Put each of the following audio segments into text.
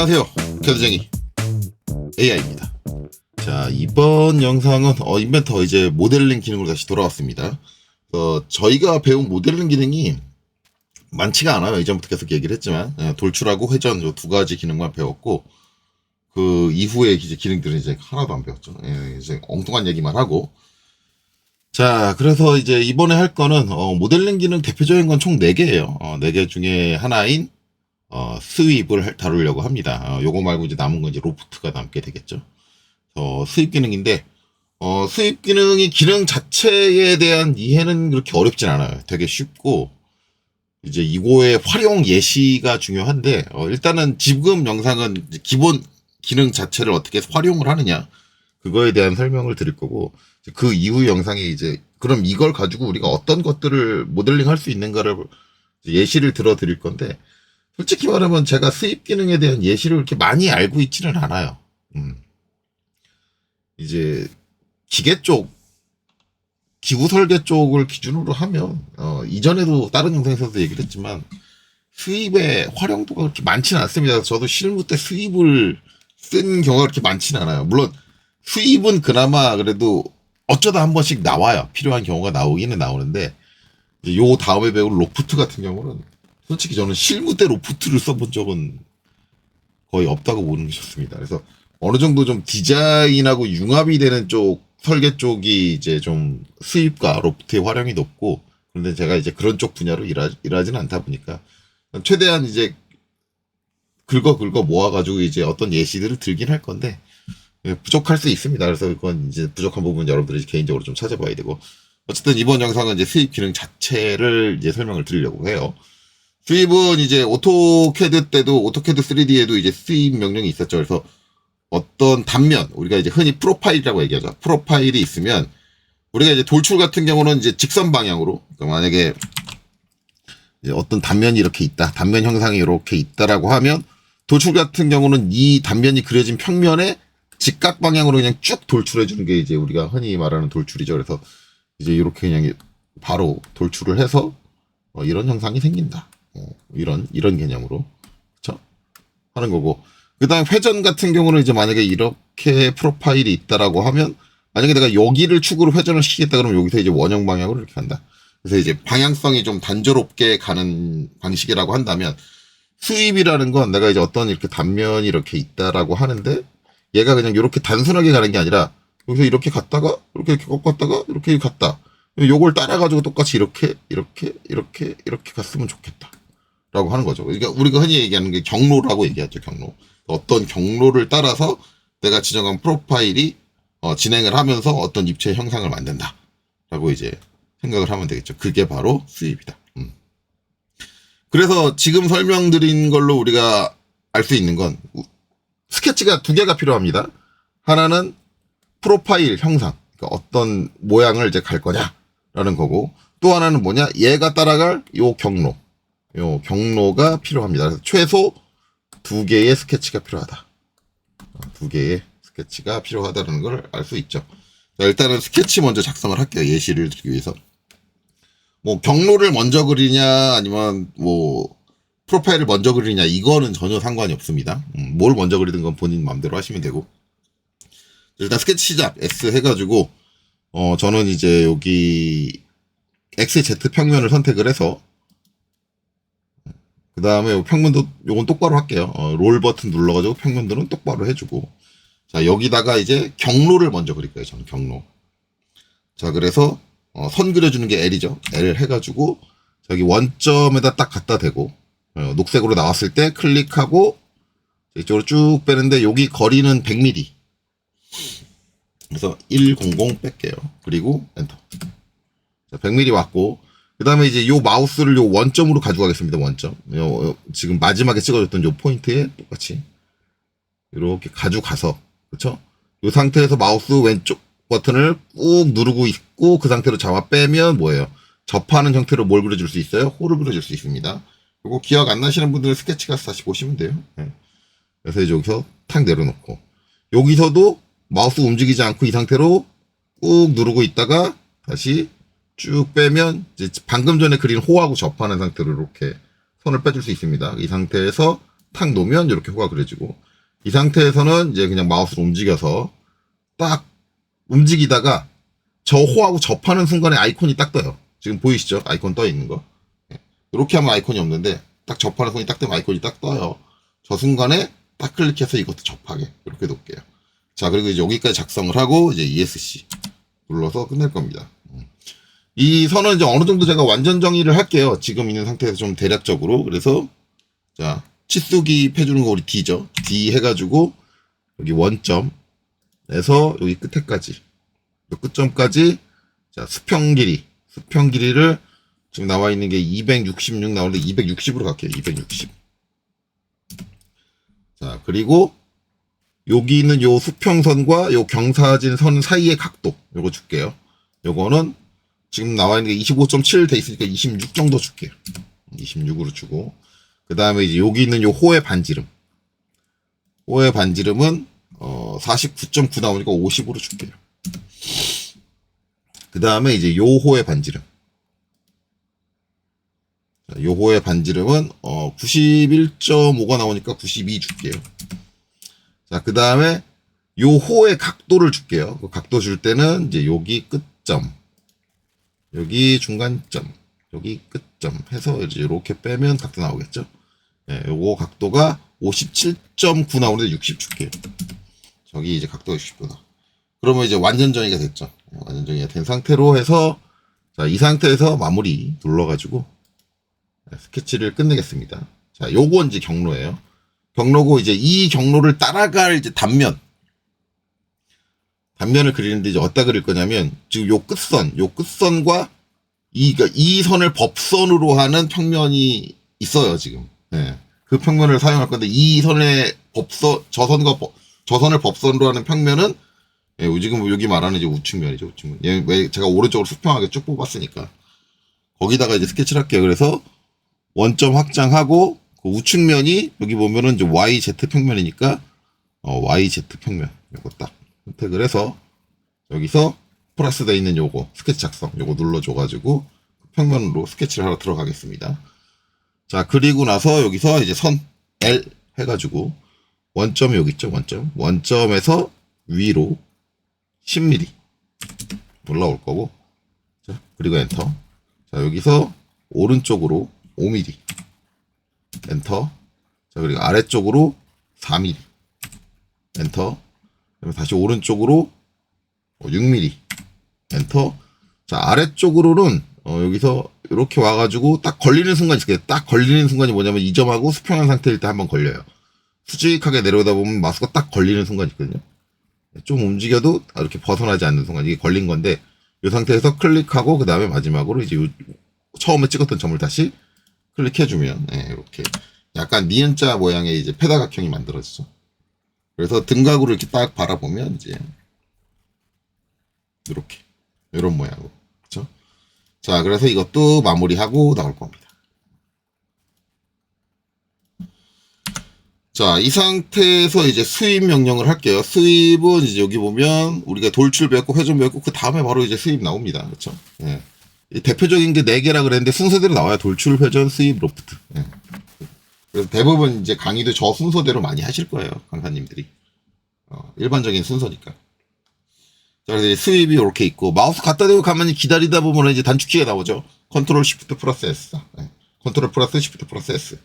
안녕하세요. 캐드쟁이 AI입니다. 자, 이번 영상은 인벤터 이제 모델링 기능으로 다시 돌아왔습니다. 저희가 배운 모델링 기능이 많지가 않아요. 이전부터 계속 얘기를 했지만 돌출하고 회전 이 두 가지 기능만 배웠고 그 이후에 이제 기능들은 이제 하나도 안 배웠죠. 이제 엉뚱한 얘기만 하고. 자, 그래서 이제 이번에 할 거는 모델링 기능 대표적인 건 총 4개예요. 4개 중에 하나인 스윕을 다루려고 합니다. 요거 말고 이제 남은 건 이제 로프트가 남게 되겠죠. 스윕 기능인데, 스윕 기능이 기능 자체에 대한 이해는 그렇게 어렵진 않아요. 되게 쉽고, 이제 이거의 활용 예시가 중요한데, 일단은 지금 영상은 이제 기본 기능 자체를 어떻게 활용을 하느냐, 그거에 대한 설명을 드릴 거고, 그 이후 영상에 이제, 그럼 이걸 가지고 우리가 어떤 것들을 모델링 할 수 있는가를 예시를 들어 드릴 건데, 솔직히 말하면 제가 스윕 기능에 대한 예시를 그렇게 많이 알고 있지는 않아요. 이제 기계 쪽, 기구 설계 쪽을 기준으로 하면 이전에도 다른 영상에서도 얘기를 했지만 스윕의 활용도가 그렇게 많지는 않습니다. 저도 실무 때 스윕을 쓴 경우가 그렇게 많지는 않아요. 물론 스윕은 그나마 그래도 어쩌다 한 번씩 나와요. 필요한 경우가 나오기는 나오는데 이제 요 다음에 배울 로프트 같은 경우는 솔직히 저는 실무 때 로프트를 써본 적은 거의 없다고 보는 게 좋습니다. 그래서 어느 정도 좀 디자인하고 융합이 되는 쪽, 설계 쪽이 이제 좀 스윕과 로프트의 활용이 높고, 그런데 제가 이제 그런 쪽 분야로 일하지는 않다 보니까, 최대한 이제 긁어 모아가지고 이제 어떤 예시들을 들긴 할 건데, 부족할 수 있습니다. 그래서 그건 이제 부족한 부분 여러분들이 개인적으로 좀 찾아봐야 되고, 어쨌든 이번 영상은 이제 스윕 기능 자체를 이제 설명을 드리려고 해요. 스윕은 이제 오토캐드 때도, 오토캐드 3D에도 이제 스윕 명령이 있었죠. 그래서 어떤 단면, 우리가 이제 흔히 프로파일이라고 얘기하죠. 프로파일이 있으면, 우리가 이제 돌출 같은 경우는 이제 직선 방향으로, 그러니까 만약에 이제 어떤 단면이 이렇게 있다, 단면 형상이 이렇게 있다라고 하면, 돌출 같은 경우는 이 단면이 그려진 평면에 직각 방향으로 그냥 쭉 돌출해주는 게 이제 우리가 흔히 말하는 돌출이죠. 그래서 이제 이렇게 그냥 바로 돌출을 해서 이런 형상이 생긴다. 이런 개념으로. 그쵸? 하는 거고. 그 다음 회전 같은 경우는 이제 만약에 이렇게 프로파일이 있다라고 하면, 만약에 내가 여기를 축으로 회전을 시키겠다 그러면 여기서 이제 원형 방향으로 이렇게 간다. 그래서 이제 방향성이 좀 단조롭게 가는 방식이라고 한다면, 스윕이라는 건 내가 이제 어떤 이렇게 단면이 이렇게 있다라고 하는데, 얘가 그냥 이렇게 단순하게 가는 게 아니라, 여기서 이렇게 갔다가, 이렇게 꺾었다가, 이렇게 갔다. 요걸 따라가지고 똑같이 이렇게 갔으면 좋겠다. 라고 하는 거죠. 그러니까 우리가 흔히 얘기하는 게 경로라고 얘기하죠, 경로. 어떤 경로를 따라서 내가 지정한 프로파일이 진행을 하면서 어떤 입체 형상을 만든다. 라고 이제 생각을 하면 되겠죠. 그게 바로 스윕이다. 그래서 지금 설명드린 걸로 우리가 알 수 있는 건 스케치가 2개가 필요합니다. 하나는 프로파일 형상. 그러니까 어떤 모양을 이제 갈 거냐라는 거고, 또 하나는 뭐냐? 얘가 따라갈 요 경로. 요 경로가 필요합니다. 그래서 최소 2개의 스케치가 필요하다. 2개의 스케치가 필요하다는 걸 알 수 있죠. 자, 일단은 스케치 먼저 작성을 할게요. 예시를 드리기 위해서. 뭐 경로를 먼저 그리냐 아니면 뭐 프로파일을 먼저 그리냐 이거는 전혀 상관이 없습니다. 뭘 먼저 그리든 건 본인 마음대로 하시면 되고. 일단 스케치 시작 S 해가지고 저는 이제 여기 XZ 평면을 선택을 해서 그 다음에 평면도 요건 똑바로 할게요. 롤 버튼 눌러가지고 평면도는 똑바로 해주고. 자, 여기다가 이제 경로를 먼저 그릴 거예요. 저는 경로. 자, 그래서 선 그려주는 게 L이죠. L 해가지고 저기 원점에다 딱 갖다 대고 녹색으로 나왔을 때 클릭하고 이쪽으로 쭉 빼는데 여기 거리는 100mm. 그래서 100 뺄게요. 그리고 엔터. 자, 100mm 왔고. 그 다음에 이제 요 마우스를 요 원점으로 가져가겠습니다. 원점. 지금 마지막에 찍어줬던 요 포인트에 똑같이 이렇게 가져가서, 그쵸? 요 상태에서 마우스 왼쪽 버튼을 꾹 누르고 있고 그 상태로 잡아 빼면 뭐예요? 접하는 형태로 뭘 그려줄 수 있어요? 홀을 그려줄 수 있습니다. 그리고 기억 안 나시는 분들은 스케치 가서 다시 보시면 돼요. 네. 그래서 이제 여기서 탁 내려놓고 여기서도 마우스 움직이지 않고 이 상태로 꾹 누르고 있다가 다시 쭉 빼면 이제 방금 전에 그린 호하고 접하는 상태로 이렇게 손을 빼줄 수 있습니다. 이 상태에서 탁 놓으면 이렇게 호가 그려지고, 이 상태에서는 이제 그냥 마우스로 움직여서 딱 움직이다가 저 호하고 접하는 순간에 아이콘이 딱 떠요. 지금 보이시죠? 아이콘 떠 있는 거. 이렇게 하면 아이콘이 없는데 딱 접하는 손이 딱 되면 아이콘이 딱 떠요. 저 순간에 딱 클릭해서 이것도 접하게 이렇게 놓을게요. 자, 그리고 이제 여기까지 작성을 하고 이제 ESC 눌러서 끝낼 겁니다. 이 선은 이제 어느 정도 제가 완전 정의를 할게요. 지금 있는 상태에서 좀 대략적으로. 그래서 자, 치수기 해주는 거 우리 D죠. D 해가지고 여기 원점에서 여기 끝에까지, 끝점까지 자, 수평 길이를 지금 나와 있는 게 266 나오는데 260으로 갈게요. 260. 자, 그리고 여기 있는 요 수평선과 요 경사진 선 사이의 각도 요거 줄게요. 요거는 지금 나와 있는 게 25.7 돼 있으니까 26 정도 줄게요. 26으로 주고, 그 다음에 이제 여기 있는 요 호의 반지름. 호의 반지름은 49.9 나오니까 50으로 줄게요. 그 다음에 이제 요 호의 반지름. 요 호의 반지름은 91.5가 나오니까 92 줄게요. 자, 그 다음에 요 호의 각도를 줄게요. 그 각도 줄 때는 이제 여기 끝점, 여기 중간점, 여기 끝점 해서 이제 이렇게 빼면 각도 나오겠죠. 예, 요거 각도가 57.9 나오는데 60 줄게요. 저기 이제 각도가 60도다. 그러면 이제 완전 정의가 됐죠. 완전 정의가 된 상태로 해서, 자, 이 상태에서 마무리 눌러가지고 스케치를 끝내겠습니다. 자, 요거 이제 경로예요. 경로고, 이제 이 경로를 따라갈 이제 단면을 그리는데 이제 어디다 그릴 거냐면, 지금 요 끝선과 그러니까 이 선을 법선으로 하는 평면이 있어요, 지금. 예. 그 평면을 사용할 건데, 이 선의 저선을 법선으로 하는 평면은, 예, 지금 여기 말하는 이제 우측면이죠, 우측면. 예, 왜 제가 오른쪽으로 수평하게 쭉 뽑았으니까. 거기다가 이제 스케치를 할게요. 그래서 원점 확장하고, 그 우측면이 여기 보면은 이제 YZ 평면이니까, YZ 평면. 요거 딱 선택을 해서, 여기서 플러스 돼 있는 요거, 스케치 작성, 요거 눌러줘가지고, 평면으로 스케치를 하러 들어가겠습니다. 자, 그리고 나서 여기서 이제 선 L 해가지고, 원점이 여기 있죠, 원점. 원점에서 위로 10mm 올라올 거고, 자, 그리고 엔터. 자, 여기서 오른쪽으로 5mm. 엔터. 자, 그리고 아래쪽으로 4mm. 엔터. 그리고 다시 오른쪽으로 6mm. 엔터. 자, 아래쪽으로는, 여기서 이렇게 와가지고 딱 걸리는 순간이 있어요. 딱 걸리는 순간이 뭐냐면 이 점하고 수평한 상태일 때 한번 걸려요. 수직하게 내려오다 보면 마우스가 딱 걸리는 순간이 있거든요. 좀 움직여도 이렇게 벗어나지 않는 순간, 이게 걸린 건데, 이 상태에서 클릭하고, 그 다음에 마지막으로 이제 처음에 찍었던 점을 다시 클릭해주면, 예, 이렇게 약간 니은자 모양의 이제 페다각형이 만들어지죠. 그래서 등각으로 이렇게 딱 바라보면 이제 이렇게 이런 모양으로, 그렇죠? 자, 그래서 이것도 마무리하고 나올 겁니다. 자, 이 상태에서 이제 수입 명령을 할게요. 수입은 이제 여기 보면 우리가 돌출 배웠고 회전 배웠고 그 다음에 바로 이제 수입 나옵니다. 그렇죠? 예. 대표적인 게 4개라 그랬는데 순서대로 나와요. 돌출, 회전, 수입, 로프트. 예. 그래서 대부분 이제 강의도 저 순서대로 많이 하실 거예요. 강사님들이. 일반적인 순서니까. 자, 그래서 이제 수입이 이렇게 있고, 마우스 갖다 대고 가만히 기다리다 보면 이제 단축키가 나오죠. 컨트롤 시프트 플러스 S. 예. 컨트롤 플러스 시프트 플러스 S.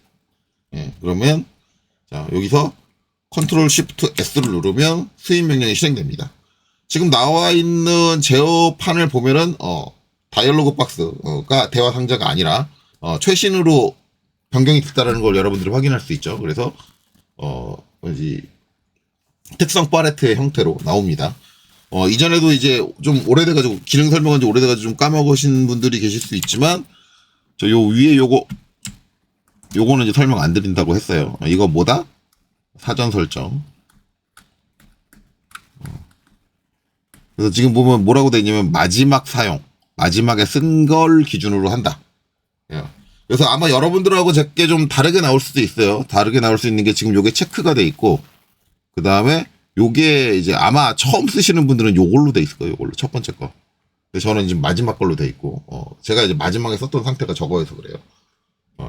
예. 그러면, 자, 여기서 컨트롤 시프트 S를 누르면 수입 명령이 실행됩니다. 지금 나와 있는 제어판을 보면은, 다이얼로그 박스가 대화 상자가 아니라, 최신으로 변경이 됐다는 걸 여러분들이 확인할 수 있죠. 그래서, 뭐지, 특성 팔레트의 형태로 나옵니다. 이전에도 이제 좀 오래돼가지고, 기능 설명한 지 오래돼가지고 좀 까먹으신 분들이 계실 수 있지만, 저 요 위에 요거는 이제 설명 안 드린다고 했어요. 이거 뭐다? 사전 설정. 그래서 지금 보면 뭐라고 되어 있냐면, 마지막 사용. 마지막에 쓴 걸 기준으로 한다. 그래서 아마 여러분들하고 제게 좀 다르게 나올 수도 있어요. 다르게 나올 수 있는 게 지금 요게 체크가 돼 있고, 그 다음에 요게 이제 아마 처음 쓰시는 분들은 요걸로 돼 있을 거예요. 요걸로. 첫 번째 거. 근데 저는 지금 마지막 걸로 돼 있고, 제가 이제 마지막에 썼던 상태가 저거여서 그래요.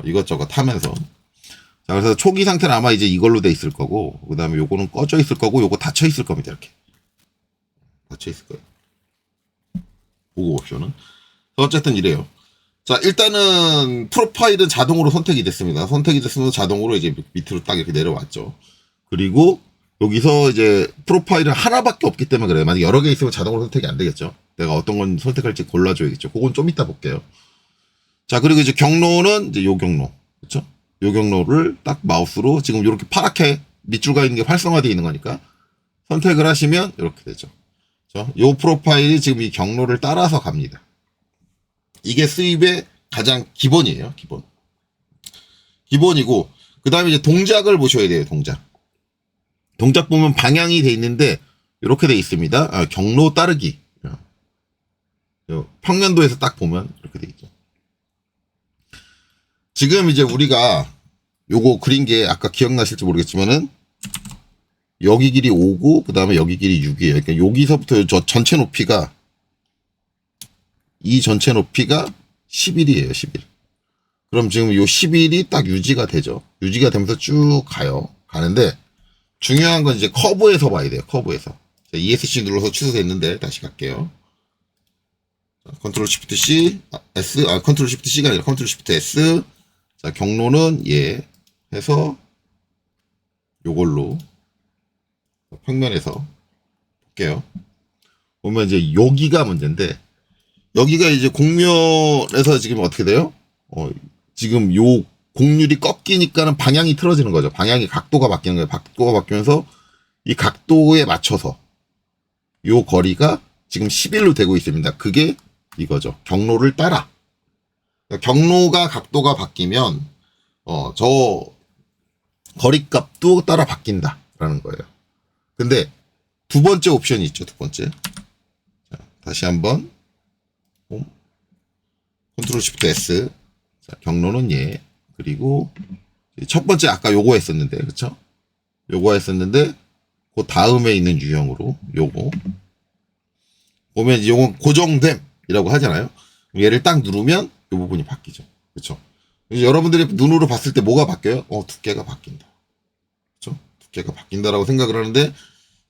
이것저것 하면서. 자, 그래서 초기 상태는 아마 이제 이걸로 돼 있을 거고, 그 다음에 요거는 꺼져 있을 거고, 요거 닫혀 있을 겁니다. 이렇게. 닫혀 있을 거예요. 보고 옵션은. 어쨌든 이래요. 자, 일단은 프로파일은 자동으로 선택이 됐습니다. 선택이 됐으면 자동으로 이제 밑으로 딱 이렇게 내려왔죠. 그리고 여기서 이제 프로파일은 하나밖에 없기 때문에 그래요. 만약 여러 개 있으면 자동으로 선택이 안 되겠죠. 내가 어떤 건 선택할지 골라줘야겠죠. 그건 좀 이따 볼게요. 자, 그리고 이제 경로는 이제 요 경로. 그렇죠? 요 경로를 딱 마우스로 지금 이렇게 파랗게 밑줄 가 있는 게 활성화되어 있는 거니까 선택을 하시면 이렇게 되죠. 자, 요 프로파일이 지금 이 경로를 따라서 갑니다. 이게 수입의 가장 기본이에요. 기본이고, 그 다음에 이제 동작을 보셔야 돼요. 동작 보면 방향이 돼 있는데 이렇게 돼 있습니다. 경로 따르기. 평면도에서 딱 보면 이렇게 돼 있죠. 지금 이제 우리가 요거 그린 게 아까 기억나실지 모르겠지만은 여기 길이 5고 그 다음에 여기 길이 6이에요. 그러니까 여기서부터 저 전체 높이가 이 전체 높이가 11이에요. 11. 그럼 지금 요 11이 딱 유지가 되죠. 유지가 되면서 쭉 가는데 중요한 건 이제 커브에서 봐야 돼요. 커브에서. ESC 눌러서 취소됐는데 다시 갈게요. 컨트롤 시프트 C, S, 컨트롤 시프트 C가 아니라 컨트롤 시프트 S. 자, 경로는 예 해서 요걸로 평면에서 볼게요. 보면 이제 여기가 문제인데 여기가 이제 곡면에서 지금 어떻게 돼요? 지금 요 곡률이 꺾이니까는 방향이 틀어지는 거죠. 방향이 각도가 바뀌는 거예요. 각도가 바뀌면서 이 각도에 맞춰서 요 거리가 지금 11로 되고 있습니다. 그게 이거죠. 경로를 따라. 그러니까 경로가 각도가 바뀌면 저 거리값도 따라 바뀐다라는 거예요. 근데 두 번째 옵션이 있죠. 두 번째. 자, 다시 한번 컨트롤 시프트 S. 자, 경로는 예. 그리고 첫 번째 아까 요거 했었는데, 그쵸? 요거 했었는데 그 다음에 있는 유형으로 요거 보면 요건 고정됨이라고 하잖아요. 얘를 딱 누르면 이 부분이 바뀌죠. 그쵸? 여러분들이 눈으로 봤을 때 뭐가 바뀌어요? 두께가 바뀐다. 그쵸? 두께가 바뀐다라고 생각을 하는데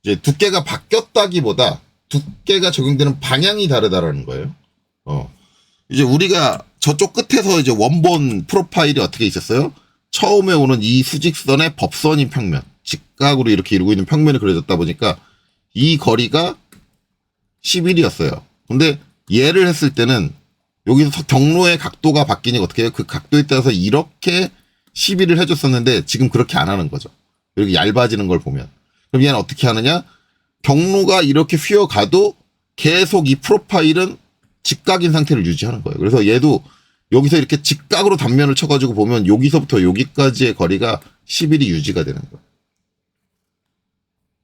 이제 두께가 바뀌었다기보다 두께가 적용되는 방향이 다르다라는 거예요. 이제 우리가 저쪽 끝에서 이제 원본 프로파일이 어떻게 있었어요? 처음에 오는 이 수직선의 법선인 평면, 직각으로 이렇게 이루고 있는 평면이 그려졌다 보니까 이 거리가 11이었어요. 근데 얘를 했을 때는 여기서 경로의 각도가 바뀌니까 어떻게 해요? 그 각도에 따라서 이렇게 11을 해줬었는데 지금 그렇게 안 하는 거죠. 이렇게 얇아지는 걸 보면. 그럼 얘는 어떻게 하느냐? 경로가 이렇게 휘어가도 계속 이 프로파일은 직각인 상태를 유지하는 거예요. 그래서 얘도 여기서 이렇게 직각으로 단면을 쳐가지고 보면 여기서부터 여기까지의 거리가 11이 유지가 되는 거예요.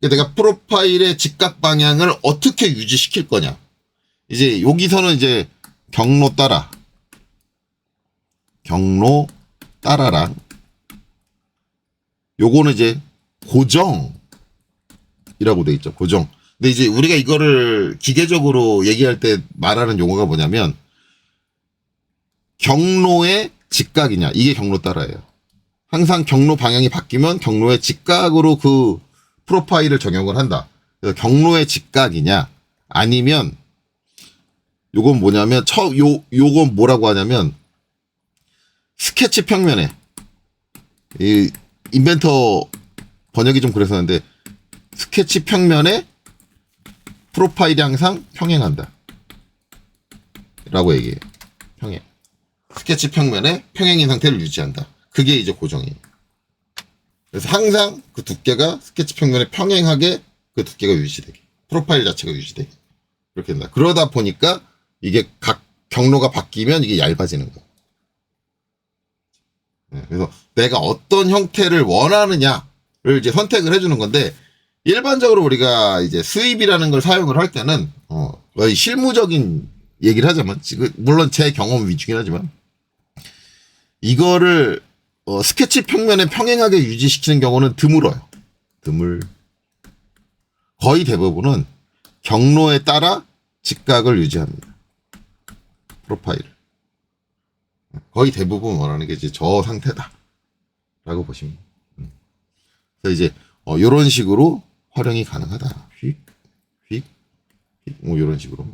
내가 프로파일의 직각 방향을 어떻게 유지시킬 거냐. 이제 여기서는 이제 경로 따라랑 요거는 이제 고정이라고 돼 있죠. 고정. 근데 이제 우리가 이거를 기계적으로 얘기할 때 말하는 용어가 뭐냐면 경로의 직각이냐. 이게 경로 따라예요. 항상 경로 방향이 바뀌면 경로의 직각으로 그 프로파일을 적용을 한다. 그래서 경로의 직각이냐 아니면 요건 뭐냐면 요건 뭐라고 하냐면 스케치 평면에 이 인벤터 번역이 좀 그랬었는데 스케치 평면에 프로파일이 항상 평행한다 라고 얘기해요. 평행. 스케치 평면에 평행인 상태를 유지한다. 그게 이제 고정이에요. 그래서 항상 그 두께가 스케치 평면에 평행하게 그 두께가 유지되게. 프로파일 자체가 유지되게. 그렇게 된다. 그러다 보니까 이게 각 경로가 바뀌면 이게 얇아지는 거예요. 그래서 내가 어떤 형태를 원하느냐를 이제 선택을 해주는 건데, 일반적으로 우리가 이제 수입이라는 걸 사용을 할 때는, 거의 실무적인 얘기를 하자면, 물론 제 경험 위주긴 하지만, 이거를, 스케치 평면에 평행하게 유지시키는 경우는 드물어요. 거의 대부분은 경로에 따라 직각을 유지합니다. 프로파일을. 거의 대부분 원하는 게 이제 저 상태다. 라고 보시면. 그래서 이제, 요런 식으로 활용이 가능하다. 휙, 휙, 휙, 뭐, 요런 식으로.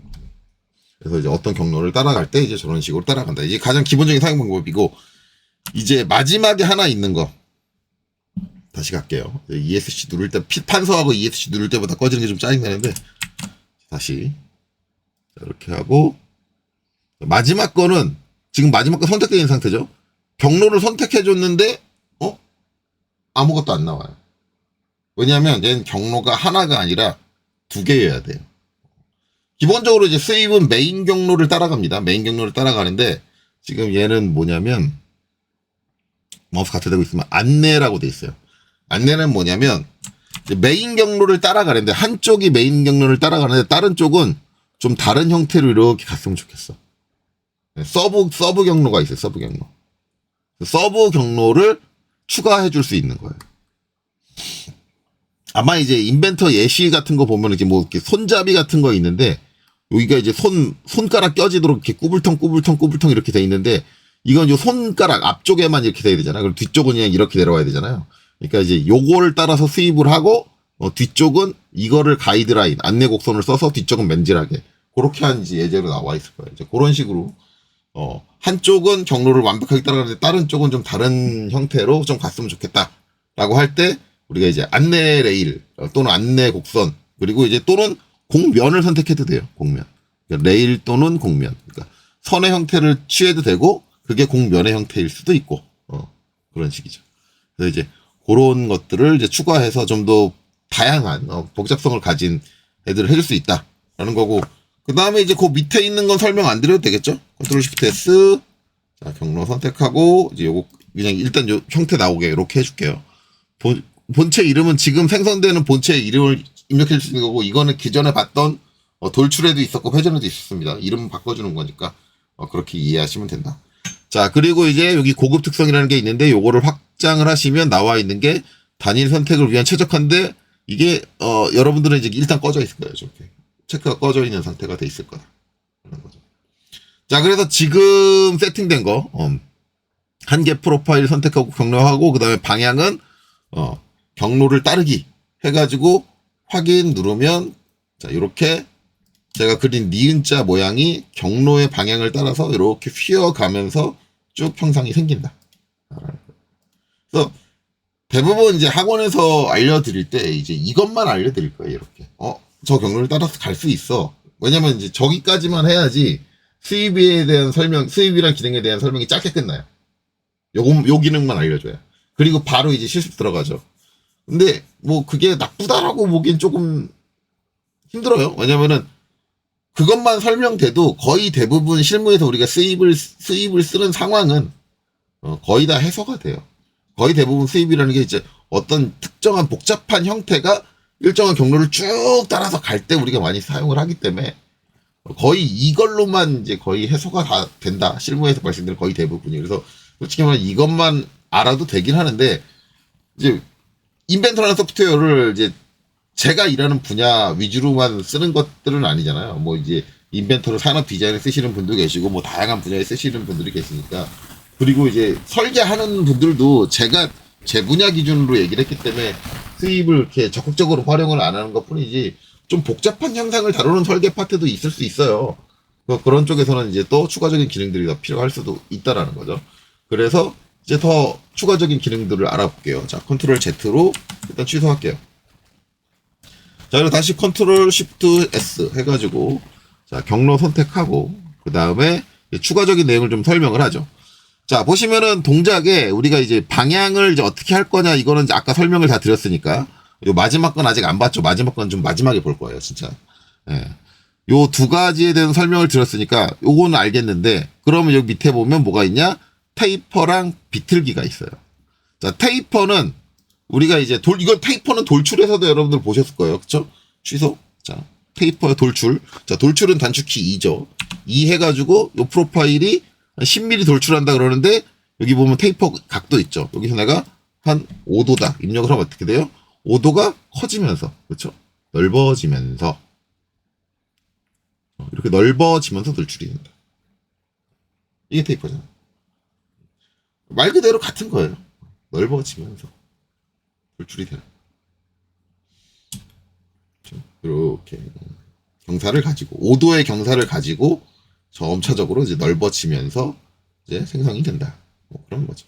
그래서 이제 어떤 경로를 따라갈 때 이제 저런 식으로 따라간다. 이게 가장 기본적인 사용 방법이고, 이제 마지막에 하나 있는 거. 다시 갈게요. ESC 누를 때, 판서하고 ESC 누를 때보다 꺼지는 게 좀 짜증나는데, 다시. 이렇게 하고, 마지막 거는, 지금 마지막 거 선택되어 있는 상태죠. 경로를 선택해줬는데, 아무것도 안 나와요. 왜냐하면 얘는 경로가 하나가 아니라 2개여야 돼요. 기본적으로 이제 세이브는 메인 경로를 따라갑니다. 메인 경로를 따라가는데, 지금 얘는 뭐냐면, 마우스 같이 대고 있으면 안내라고 돼 있어요. 안내는 뭐냐면, 메인 경로를 따라가는데, 한쪽이 메인 경로를 따라가는데, 다른 쪽은 좀 다른 형태로 이렇게 갔으면 좋겠어. 서브 경로가 있어요, 서브 경로. 서브 경로를 추가해 줄 수 있는 거예요. 아마 이제 인벤터 예시 같은 거 보면 이렇게 뭐 이렇게 손잡이 같은 거 있는데, 여기가 이제 손가락 껴지도록 이렇게 꾸불텅 이렇게 돼 있는데, 이건 요 손가락 앞쪽에만 이렇게 돼야 되잖아요. 그리고 뒤쪽은 그냥 이렇게 내려와야 되잖아요. 그러니까 이제 요거를 따라서 수입을 하고, 뒤쪽은 이거를 가이드라인, 안내 곡선을 써서 뒤쪽은 맨질하게. 그렇게 한 이제 예제로 나와 있을 거예요. 이제 그런 식으로, 한쪽은 경로를 완벽하게 따라가는데 다른 쪽은 좀 다른 형태로 좀 갔으면 좋겠다라고 할 때, 우리가 이제 안내 레일 또는 안내 곡선, 그리고 이제 또는 공면을 선택해도 돼요. 공면. 그러니까 레일 또는 공면. 그러니까 선의 형태를 취해도 되고, 그게 공면의 형태일 수도 있고, 그런 식이죠. 그래서 이제 그런 것들을 이제 추가해서 좀 더 다양한 복잡성을 가진 애들을 해줄 수 있다라는 거고, 그 다음에 이제 그 밑에 있는 건 설명 안 드려도 되겠죠? 컨트롤 시프트 S. 자, 경로 선택하고, 이제 요거 그냥 일단 요 형태 나오게 이렇게 해줄게요. 본체 이름은 지금 생성되는 본체 이름을 입력해 줄 수 있는 거고, 이거는 기존에 봤던 돌출에도 있었고 회전에도 있었습니다. 이름 바꿔주는 거니까 그렇게 이해하시면 된다. 자, 그리고 이제 여기 고급 특성이라는 게 있는데, 요거를 확장을 하시면 나와 있는 게 단일 선택을 위한 최적화인데, 이게 여러분들은 이제 일단 꺼져 있을 거예요. 저렇게 체크가 꺼져 있는 상태가 돼 있을 거다. 그런 거죠. 자, 그래서 지금 세팅된 거 한 개 프로파일 선택하고 경로하고, 그 다음에 방향은 경로를 따르기 해가지고 확인 누르면, 자, 이렇게 제가 그린 니은자 모양이 경로의 방향을 따라서 이렇게 휘어가면서 쭉 형상이 생긴다. 그래서 대부분 이제 학원에서 알려드릴 때 이제 이것만 알려드릴 거예요. 이렇게. 저 경로를 따라서 갈 수 있어. 왜냐면 이제 저기까지만 해야지 수입에 대한 설명, 수입이란 기능에 대한 설명이 짧게 끝나요. 요 기능만 알려줘요. 그리고 바로 이제 실습 들어가죠. 근데 뭐 그게 나쁘다라고 보기엔 조금 힘들어요. 왜냐면은 그것만 설명돼도 거의 대부분 실무에서 우리가 수입을 쓰는 상황은 거의 다 해소가 돼요. 거의 대부분 수입이라는 게 이제 어떤 특정한 복잡한 형태가 일정한 경로를 쭉 따라서 갈 때 우리가 많이 사용을 하기 때문에 거의 이걸로만 이제 거의 해소가 다 된다. 실무에서 말씀드린 거의 대부분이. 그래서 솔직히 말하면 이것만 알아도 되긴 하는데, 이제 인벤터라는 소프트웨어를 이제 제가 일하는 분야 위주로만 쓰는 것들은 아니잖아요. 뭐 이제 인벤터를 산업 디자인에 쓰시는 분도 계시고, 뭐 다양한 분야에 쓰시는 분들이 계시니까. 그리고 이제 설계하는 분들도 제가 제 분야 기준으로 얘기를 했기 때문에 수입을 이렇게 적극적으로 활용을 안 하는 것 뿐이지, 좀 복잡한 형상을 다루는 설계 파트도 있을 수 있어요. 그런 쪽에서는 이제 또 추가적인 기능들이 더 필요할 수도 있다라는 거죠. 그래서 이제 더 추가적인 기능들을 알아볼게요. 자, 컨트롤 Z로 일단 취소할게요. 자, 그리고 다시 컨트롤 시프트 S 해가지고, 자, 경로 선택하고, 그 다음에 추가적인 내용을 좀 설명을 하죠. 자, 보시면은 동작에 우리가 이제 방향을 이제 어떻게 할 거냐, 이거는 이제 아까 설명을 다 드렸으니까, 요 마지막 건 아직 안 봤죠. 마지막 건 좀 마지막에 볼 거예요, 진짜. 예. 요 두 가지에 대한 설명을 드렸으니까, 요거는 알겠는데, 그러면 여기 밑에 보면 뭐가 있냐? 테이퍼랑 비틀기가 있어요. 자, 테이퍼는 우리가 이제 이거 테이퍼는 돌출에서도 여러분들 보셨을 거예요. 그쵸? 취소. 자, 테이퍼 돌출. 자, 돌출은 단축키 2죠. 2 해가지고 요 프로파일이 10mm 돌출한다 그러는데, 여기 보면 테이퍼 각도 있죠. 여기서 내가 한 5도다 입력을 하면 어떻게 돼요? 5도가 커지면서, 그렇죠? 넓어지면서, 이렇게 넓어지면서 돌출이 된다. 이게 테이퍼잖아. 말 그대로 같은 거예요. 넓어지면서 돌출이 되는. 이렇게 경사를 가지고 5도의 경사를 가지고 점차적으로 이제 넓어지면서 이제 생성이 된다. 뭐 그런 거죠.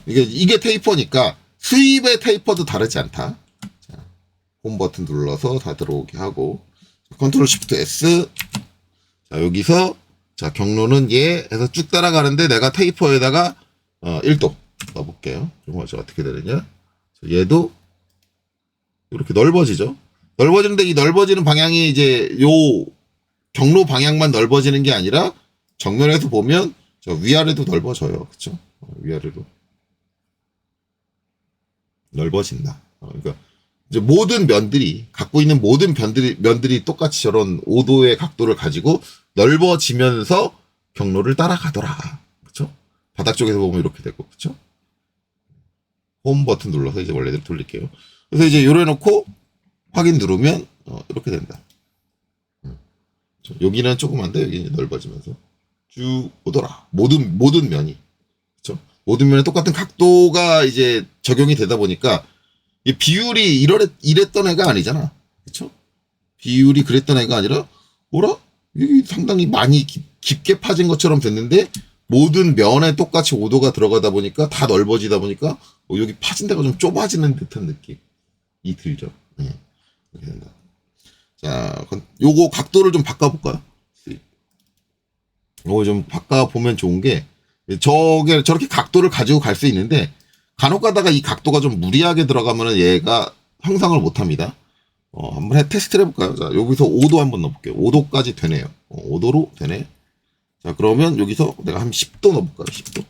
이게 테이퍼니까 수입의 테이퍼도 다르지 않다. 자, 홈 버튼 눌러서 다 들어오게 하고 컨트롤 시프트 S. 자, 여기서 자, 경로는 얘 해서 쭉 따라가는데 내가 테이퍼에다가 1도 넣어볼게요. 좀 어떻게 되느냐. 얘도 이렇게 넓어지죠. 넓어지는데 이 넓어지는 방향이 이제 요 경로 방향만 넓어지는 게 아니라 정면에서 보면 저 위아래도 넓어져요. 그쵸? 위아래도 넓어진다. 그러니까 이제 모든 면들이 갖고 있는 모든 면들이 똑같이 저런 5도의 각도를 가지고 넓어지면서 경로를 따라가더라. 그쵸? 바닥 쪽에서 보면 이렇게 되고, 그쵸? 홈 버튼 눌러서 이제 원래대로 돌릴게요. 그래서 이제 요래놓고 확인 누르면 이렇게 된다. 여기는 조그만데 여기는 넓어지면서 쭉 오더라. 모든 면이, 그렇죠? 모든 면에 똑같은 각도가 이제 적용이 되다 보니까 이 비율이 이랬던 애가 아니잖아, 그렇죠? 비율이 그랬던 애가 아니라 뭐라? 이게 상당히 많이 깊게 파진 것처럼 됐는데 모든 면에 똑같이 5도가 들어가다 보니까 다 넓어지다 보니까 여기 파진 데가 좀 좁아지는 듯한 느낌이 들죠. 네. 이렇게 된다. 자, 요거 각도를 좀 바꿔볼까요? 요거 좀 바꿔보면 좋은 게, 저렇게 각도를 가지고 갈 수 있는데, 간혹 가다가 이 각도가 좀 무리하게 들어가면은 얘가 형상을 못 합니다. 한번 테스트를 해볼까요? 자, 여기서 5도 한번 넣어볼게요. 5도까지 되네요. 5도로 되네. 자, 그러면 여기서 내가 한 10도 넣어볼까요? 10도.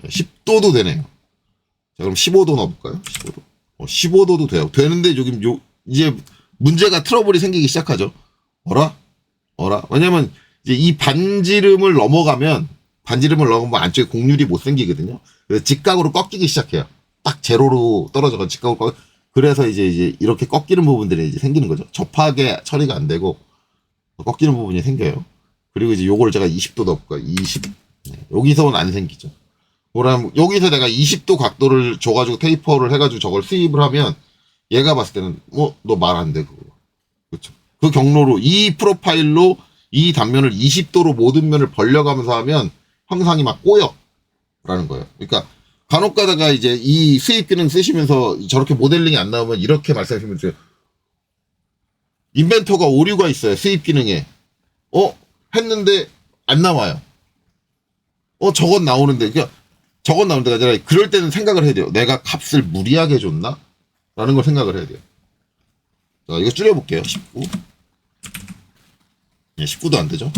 10도도 되네요. 자, 그럼 15도 넣어볼까요? 15도. 15도도 돼요. 되는데, 여기 이제 문제가 트러블이 생기기 시작하죠. 어라? 왜냐면, 이제 이 반지름을 넘어가면 안쪽에 곡률이 못 생기거든요. 그래서 직각으로 꺾이기 시작해요. 딱 제로로 떨어져서 직각으로 그래서 이제 이렇게 꺾이는 부분들이 이제 생기는 거죠. 접하게 처리가 안 되고 꺾이는 부분이 생겨요. 그리고 이제 요걸 제가 20도 넣을까요? 20. 네, 여기서는 안 생기죠. 그럼 여기서 내가 20도 각도를 줘가지고 테이퍼를 해가지고 저걸 수입을 하면 얘가 봤을 때는 너 말 안 돼, 그거. 그렇죠. 그 경로로 이 프로파일로 이 단면을 20도로 모든 면을 벌려가면서 하면 형상이 막 꼬여 라는 거예요. 그러니까 간혹 가다가 이제 이 수입 기능 쓰시면서 저렇게 모델링이 안 나오면 이렇게 말씀하시면 돼요. 인벤터가 오류가 있어요. 수입 기능에. 했는데 안 나와요. 저건 나오는데. 그러니까 저건 나오는 데가 아니라 그럴 때는 생각을 해야 돼요. 내가 값을 무리하게 줬나? 라는 걸 생각을 해야 돼요. 자, 이거 줄여볼게요. 19. 네, 19도 안 되죠.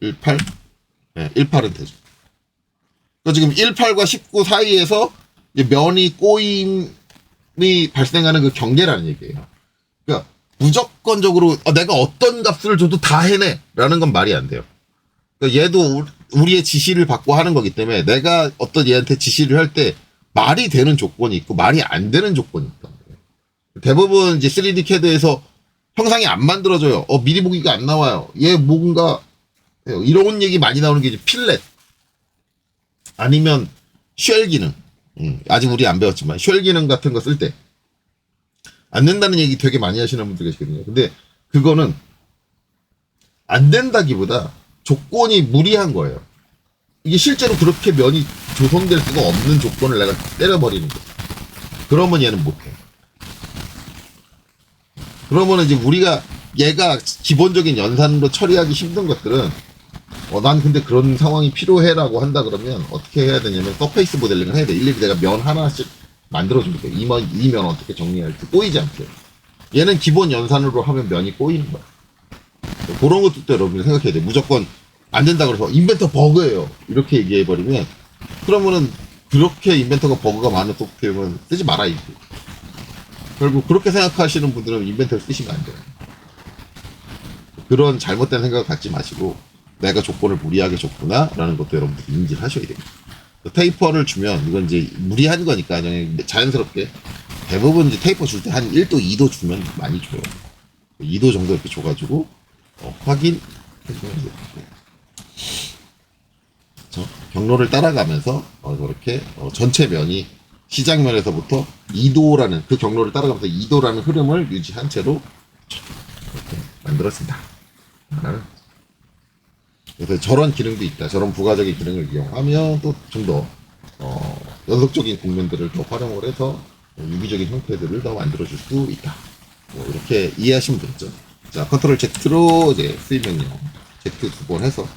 18. 네, 18은 되죠. 그러니까 지금 18과 19 사이에서 면이 꼬임이 발생하는 그 경계라는 얘기예요. 그러니까 무조건적으로 내가 어떤 값을 줘도 다 해내 라는 건 말이 안 돼요. 그러니까 얘도 우리의 지시를 받고 하는 거기 때문에 내가 어떤 얘한테 지시를 할 때 말이 되는 조건이 있고 말이 안 되는 조건이 있단 말이에요. 대부분 이제 3D CAD에서 형상이 안 만들어져요. 미리 보기가 안 나와요. 얘 뭔가 이런 얘기 많이 나오는 게 이제 필렛 아니면 쉘 기능. 아직 우리 안 배웠지만 쉘 기능 같은 거 쓸 때 안 된다는 얘기 되게 많이 하시는 분들 계시거든요. 근데 그거는 안 된다기보다 조건이 무리한 거예요. 이게 실제로 그렇게 면이 조성될 수가 없는 조건을 내가 때려버리는 거예요. 그러면 얘는 못해. 그러면 이제 우리가 얘가 기본적인 연산으로 처리하기 힘든 것들은 난 근데 그런 상황이 필요해라고 한다 그러면 어떻게 해야 되냐면 서페이스 모델링을 해야 돼. 일일이 내가 면 하나씩 만들어줍니다. 이 면 어떻게 정리할지 꼬이지 않게. 얘는 기본 연산으로 하면 면이 꼬이는 거야. 그런 것도 여러분이 생각해야 돼. 무조건 안 된다 그래서 인벤터 버그예요. 이렇게 얘기해버리면 그러면은 그렇게 인벤터가 버그가 많은 소프트웨어는 쓰지 말아야 돼. 결국 그렇게 생각하시는 분들은 인벤터를 쓰시면 안 돼요. 그런 잘못된 생각을 갖지 마시고 내가 조건을 무리하게 줬구나 라는 것도 여러분들이 인지를 하셔야 됩니다. 테이퍼를 주면 이건 이제 무리한 거니까 그냥 자연스럽게 대부분 이제 테이퍼 줄 때 한 1도 2도 주면 많이 줘요. 2도 정도 이렇게 줘가지고 확인 해주면 돼요. 경로를 따라가면서 이렇게 전체 면이 시작면에서부터 2도라는 그 경로를 따라가면서 2도라는 흐름을 유지한 채로 이렇게 만들었습니다. 하나는. 그래서 저런 기능도 있다. 저런 부가적인 기능을 이용하면 또 좀 더 연속적인 국면들을 더 활용을 해서 유기적인 형태들을 더 만들어줄 수 있다. 뭐 이렇게 이해하시면 되겠죠. 자, 컨트롤 Z로 이제 수입 명령 Z 두 번 해서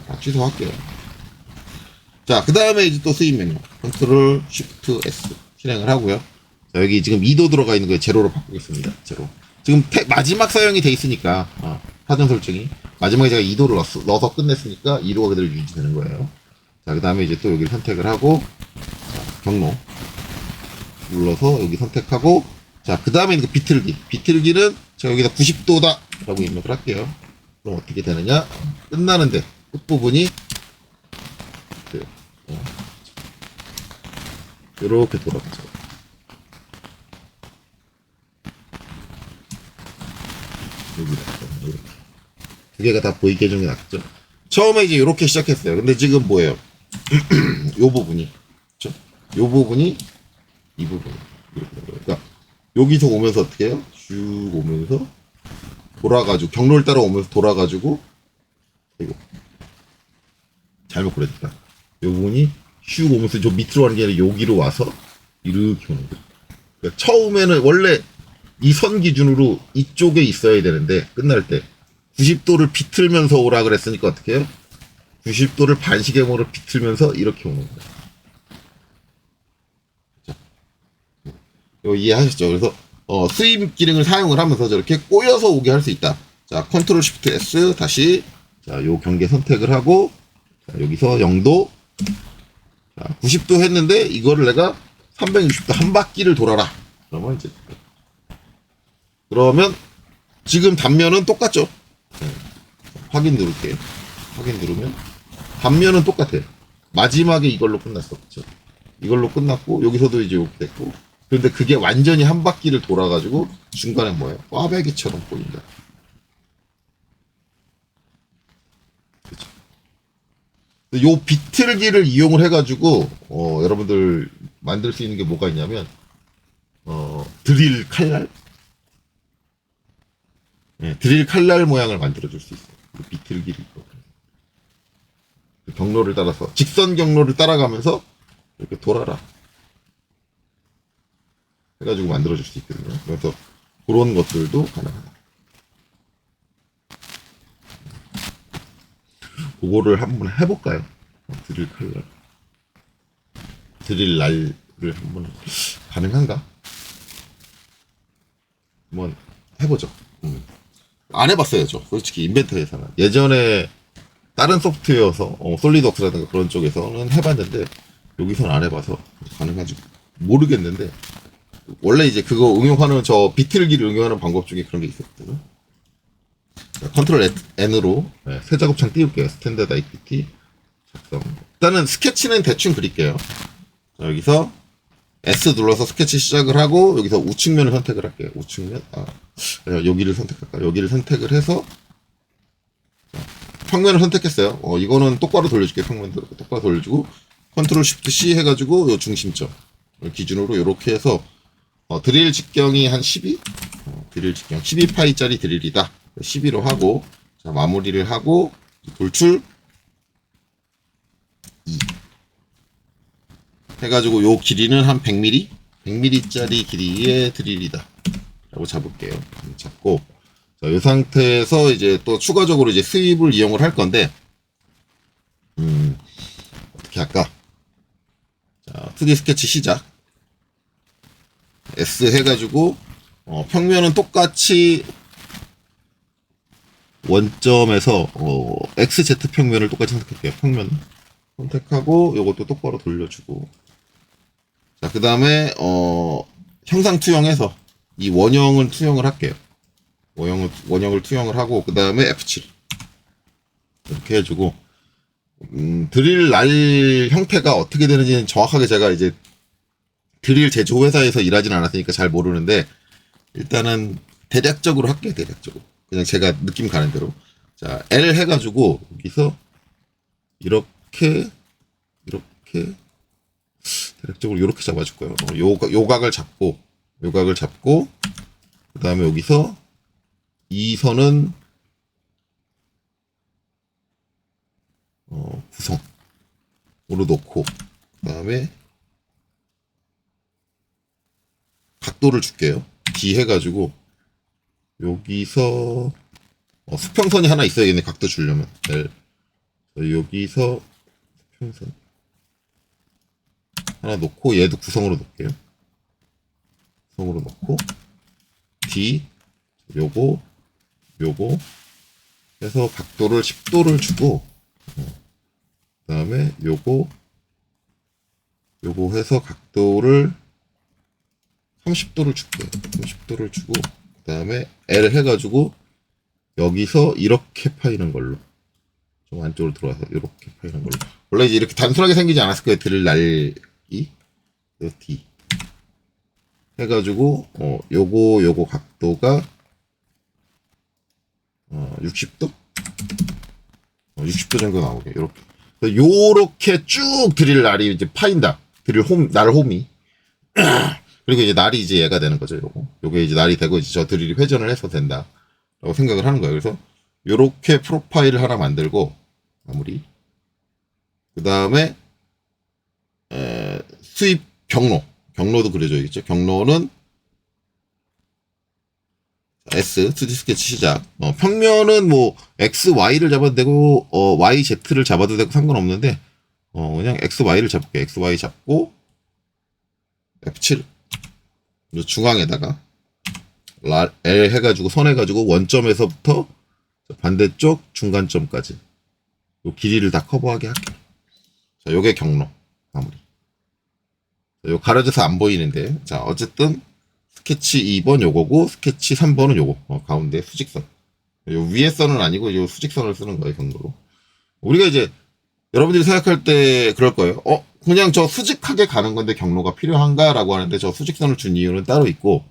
다 취소할게요. 자, 그 다음에 이제 또 수입 명령 컨트롤 Shift S 실행을 하고요. 자, 여기 지금 2도 들어가 있는 거에 제로로 바꾸겠습니다. 제로. 지금 마지막 사용이 돼 있으니까 사전 설정이 마지막에 제가 2도를 넣어서 끝냈으니까 2도가 그대로 유지되는 거예요. 자, 그 다음에 이제 또 여기를 선택을 하고 자, 경로 눌러서 여기 선택하고 자, 그 다음에 그 비틀기는 제가 여기다 90도다 라고 입력을 할게요. 그럼 어떻게 되느냐, 끝나는데 끝부분이 이렇게 돌아가죠. 여기다 이렇게 두 개가 다 보이게 해주는 게 낫죠. 처음에 이제 이렇게 시작했어요. 근데 지금 뭐예요? 요 부분이, 그렇죠? 요 부분이 이 부분이 이렇게 된 거예요. 그러니까 여기서 오면서 어떻게 해요? 쭉 오면서 돌아가지고 경로를 따라오면서 돌아가지고 이거 잘못 그렸다. 요 부분이 슉 오면서 저 밑으로 가는 게 아니라 여기로 와서 이렇게 오는 거예요. 그러니까 처음에는 원래 이 선 기준으로 이쪽에 있어야 되는데 끝날 때 90도를 비틀면서 오라 그랬으니까 어떻게 해요? 90도를 반시계모로 비틀면서 이렇게 오는 거예요. 이거 이해하셨죠? 그래서 스윕 기능을 사용을 하면서 저렇게 꼬여서 오게 할 수 있다. 자, 컨트롤 쉬프트 S 다시 자, 요 경계 선택을 하고 자, 여기서 0도 자, 90도 했는데 이거를 내가 360도 한 바퀴를 돌아라. 그러면 지금 단면은 똑같죠? 네. 확인 누를게요. 확인 누르면 단면은 똑같아요. 마지막에 이걸로 끝났어. 그쵸? 이걸로 끝났고 여기서도 이제 이렇게 됐고 그런데 그게 완전히 한 바퀴를 돌아가지고 중간에 뭐예요? 꽈배기처럼 보인다. 그쵸? 요 비틀기를 이용을 해가지고 여러분들 만들 수 있는 게 뭐가 있냐면 드릴 칼날 네, 드릴 칼날 모양을 만들어줄 수 있어요. 그 비틀기를 그 경로를 따라서 직선 경로를 따라가면서 이렇게 돌아라 해가지고 만들어줄 수 있거든요. 그래서 그런 것들도 가능하다. 그거를 한번 해볼까요? 드릴 칼날, 드릴 날을 한번 가능한가? 한번 해보죠. 안 해봤어요, 저. 솔직히 인벤터에서는. 예전에 다른 소프트웨어에서 솔리드웍스라든가 그런 쪽에서는 해봤는데 여기서는 안 해봐서 가능한지 모르겠는데 원래 이제 그거 응용하는 저 비틀기를 응용하는 방법 중에 그런 게 있었거든요. 자, 컨트롤 N으로 네, 새 작업창 띄울게요. 스탠다드 IPT 작성. 일단은 스케치는 대충 그릴게요. 자, 여기서 S 눌러서 스케치 시작을 하고 여기서 우측면을 선택을 할게요. 우측면 여기를 선택할까요? 여기를 선택을 해서 자, 평면을 선택했어요. 이거는 똑바로 돌려줄게요. 평면대로 똑바로 돌려주고 컨트롤 쉬프트 C 해가지고 요 중심점 기준으로 이렇게 해서 드릴 직경이 한 12? 드릴 직경 12파이짜리 드릴이다. 12로 하고 자, 마무리를 하고 돌출 2 해가지고 요 길이는 한 100mm? 100mm짜리 길이의 드릴이다. 라고 잡을게요. 잡고, 자, 이 상태에서 이제 또 추가적으로 이제 스윕을 이용을 할 건데, 어떻게 할까? 자, 2D 스케치 시작. S 해가지고, 평면은 똑같이 원점에서, XZ 평면을 똑같이 선택할게요. 평면. 선택하고, 요것도 똑바로 돌려주고, 자, 그 다음에, 형상 투영해서 이 원형을 투영을 할게요. 원형을 투영을 하고, 그 다음에 F7. 이렇게 해주고, 드릴 날 형태가 어떻게 되는지는 정확하게 제가 이제 드릴 제조회사에서 일하진 않았으니까 잘 모르는데, 일단은 대략적으로 할게요, 그냥 제가 느낌 가는 대로. 자, L 해가지고, 여기서 이렇게 이렇게 대략적으로 이렇게 잡아줄 거예요. 요각을 잡고 그 다음에 여기서 이 선은 구성으로 놓고 그 다음에 각도를 줄게요. D 해가지고 여기서 수평선이 하나 있어야겠네. 각도 주려면 L. 여기서 수평선 하나 놓고 얘도 구성으로 놓을게요. 구성으로 놓고 D 요거 해서 각도를 10도를 주고 그 다음에 요거 해서 각도를 30도를 줄게요. 30도를 주고 그 다음에 L 해가지고 여기서 이렇게 파이는 걸로 좀 안쪽으로 들어와서 이렇게 파이는 걸로. 원래 이제 이렇게 단순하게 생기지 않았을 거예요. 드릴 날이 D 해가지고 요거 각도가 60도? 60도 정도 나오게 이렇게. 요렇게 쭉 드릴 날이 이제 파인다. 날 홈이. 그리고 이제 날이 이제 얘가 되는 거죠. 요게 이제 날이 되고 이제 저 드릴이 회전을 해서 된다. 라고 생각을 하는 거예요. 그래서 요렇게 프로파일을 하나 만들고 마무리. 그 다음에 수입 경로도 그려줘야겠죠. 경로는 S 2D 스케치 시작. 평면은 뭐 X, Y를 잡아도 되고 Y, Z를 잡아도 되고 상관없는데 그냥 X, Y를 잡을게요. X, Y 잡고 F7 중앙에다가 L 해가지고 선 해가지고 원점에서부터 반대쪽 중간점까지 요 길이를 다 커버하게 할게요. 자, 요게 경로 마무리. 자, 요 가려져서 안 보이는데 자 어쨌든 스케치 2번 요거고 스케치 3번은 요거 가운데 수직선. 요 위에 선은 아니고 요 수직선을 쓰는 거예요. 경로로. 우리가 이제 여러분들이 생각할 때 그럴 거예요. 그냥 저 수직하게 가는 건데 경로가 필요한가라고 하는데 저 수직선을 준 이유는 따로 있고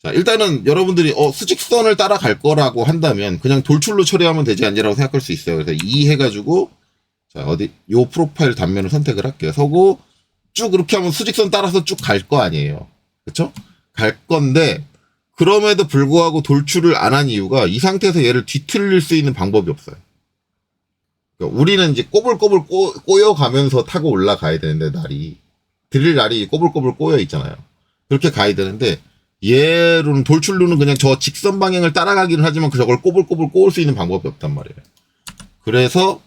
자, 일단은 여러분들이 수직선을 따라갈 거라고 한다면 그냥 돌출로 처리하면 되지 않냐라고 생각할 수 있어요. 그래서 이 해가지고 자 요 프로파일 단면을 선택을 할게요. 서고 쭉 이렇게 하면 수직선 따라서 쭉 갈 거 아니에요. 그쵸? 갈 건데 그럼에도 불구하고 돌출을 안 한 이유가 이 상태에서 얘를 뒤틀릴 수 있는 방법이 없어요. 그러니까 우리는 이제 꼬불꼬불 꼬여가면서 타고 올라가야 되는데 드릴 날이 꼬불꼬불 꼬여 있잖아요. 그렇게 가야 되는데 얘로는 돌출로는 그냥 저 직선 방향을 따라가기는 하지만 저걸 꼬불꼬불 꼬을 수 있는 방법이 없단 말이에요. 그래서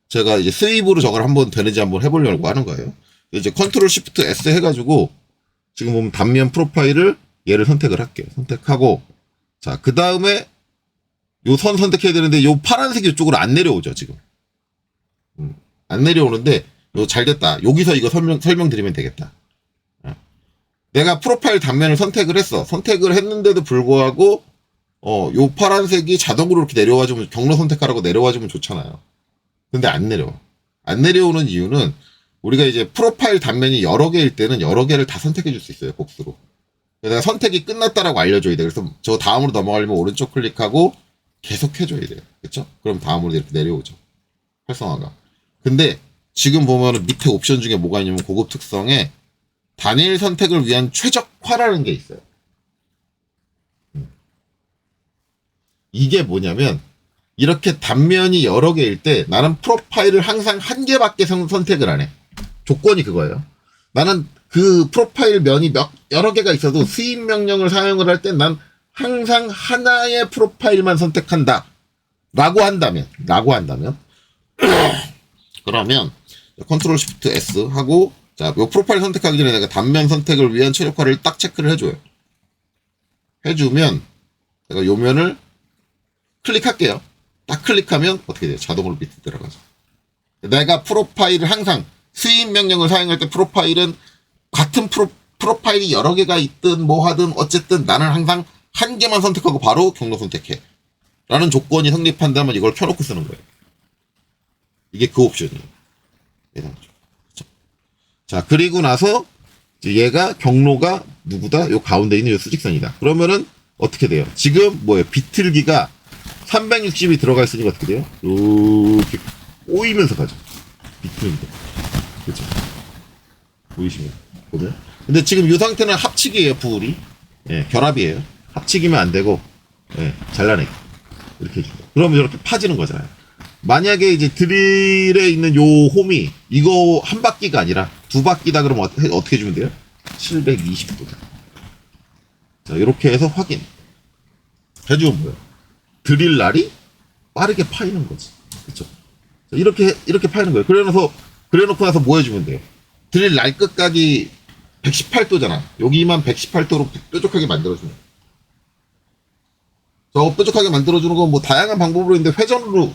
제가 이제 스윕으로 저걸 한번 되는지 한번 해보려고 하는 거예요. 이제 컨트롤 시프트 S 해가지고 지금 보면 단면 프로파일을 얘를 선택을 할게요. 선택하고 자 그 다음에 요 선 선택해야 되는데 요 파란색이 이쪽으로 안 내려오죠 지금. 안 내려오는데 요 잘 됐다. 여기서 이거 설명드리면 되겠다. 내가 프로파일 단면을 선택을 했어. 선택을 했는데도 불구하고 요 파란색이 자동으로 이렇게 내려와주면 경로 선택하라고 내려와주면 좋잖아요. 근데 안 내려와. 안 내려오는 이유는 우리가 이제 프로파일 단면이 여러 개일 때는 여러 개를 다 선택해 줄 수 있어요. 복수로. 내가 선택이 끝났다라고 알려줘야 돼. 그래서 저 다음으로 넘어가려면 오른쪽 클릭하고 계속 해줘야 돼요. 그쵸? 그럼 다음으로 이렇게 내려오죠. 활성화가. 근데 지금 보면은 밑에 옵션 중에 뭐가 있냐면 고급 특성에 단일 선택을 위한 최적화라는 게 있어요. 이게 뭐냐면 이렇게 단면이 여러 개일 때 나는 프로파일을 항상 한 개밖에 선택을 안 해. 조건이 그거예요. 나는 그 프로파일 면이 여러 개가 있어도 수입 명령을 사용을 할 때 난 항상 하나의 프로파일만 선택한다. 라고 한다면 그러면 컨트롤 시프트 S 하고 자, 요 프로파일 선택하기 전에 내가 단면 선택을 위한 최적화를 딱 체크를 해줘요. 해주면 내가 요 면을 클릭할게요. 딱 클릭하면 어떻게 돼요? 자동으로 밑에 들어가죠. 내가 프로파일을 항상 수입 명령을 사용할 때 프로파일은 같은 프로파일이 여러 개가 있든 뭐 하든 어쨌든 나는 항상 한 개만 선택하고 바로 경로 선택해. 라는 조건이 성립한다면 이걸 켜놓고 쓰는 거예요. 이게 그 옵션이에요. 자, 그리고 나서 얘가 경로가 누구다? 요 가운데 있는 요 수직선이다. 그러면은 어떻게 돼요? 지금 뭐예요? 비틀기가 360이 들어가 있으니까 어떻게 돼요? 이렇게 꼬이면서 가죠. 비틀입니다. 그렇죠? 보이시면 보면. 근데 지금 이 상태는 합치기예요. 부울이. 예, 결합이에요. 합치기면 안 되고, 예, 잘라내기. 이렇게 해줍니다. 그러면 이렇게 파지는 거잖아요. 만약에 이제 드릴에 있는 요 홈이 이거 한 바퀴가 아니라 두 바퀴다 그러면 어떻게 해주면 돼요? 720도다. 자, 이렇게 해서 확인. 해주면 뭐예요? 드릴 날이 빠르게 파이는 거지. 그쵸? 자, 이렇게 파이는 거예요. 그래놓고 나서 뭐 해주면 돼요? 드릴 날 끝각이 118도잖아. 여기만 118도로 뾰족하게 만들어주는 거예요. 저 뾰족하게 만들어주는 건 뭐 다양한 방법으로 있는데 회전으로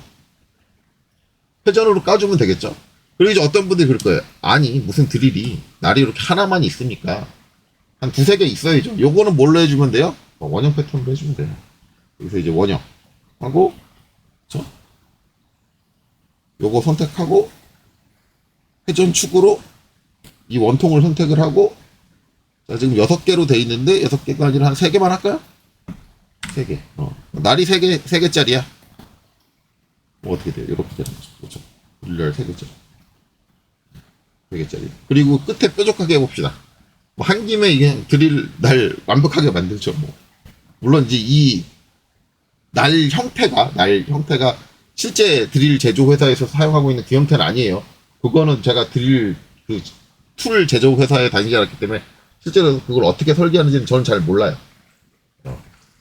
까주면 되겠죠? 그리고 이제 어떤 분들이 그럴 거예요. 아니, 무슨 드릴이 날이 이렇게 하나만 있습니까? 한 두세 개 있어야죠. 요거는 뭘로 해주면 돼요? 원형 패턴으로 해주면 돼요. 여기서 이제 원형 하고, 그쵸? 요거 선택하고, 회전축으로 이 원통을 선택을 하고, 자, 지금 6개로 돼 있는데, 6개가 아니라 한 3개만 할까요? 3개. 날이 3개짜리야. 뭐 어떻게 돼요? 이렇게 되는 거죠. 그렇죠? 일렬 3개짜리. 3개짜리. 그리고 끝에 뾰족하게 해봅시다. 뭐 한 김에 이게 드릴 날 완벽하게 만들죠. 뭐. 물론 이제 이 날 형태가 실제 드릴 제조 회사에서 사용하고 있는 그 형태는 아니에요. 그거는 제가 드릴 그 툴 제조 회사에 다니지 않았기 때문에 실제로 그걸 어떻게 설계하는지는 저는 잘 몰라요.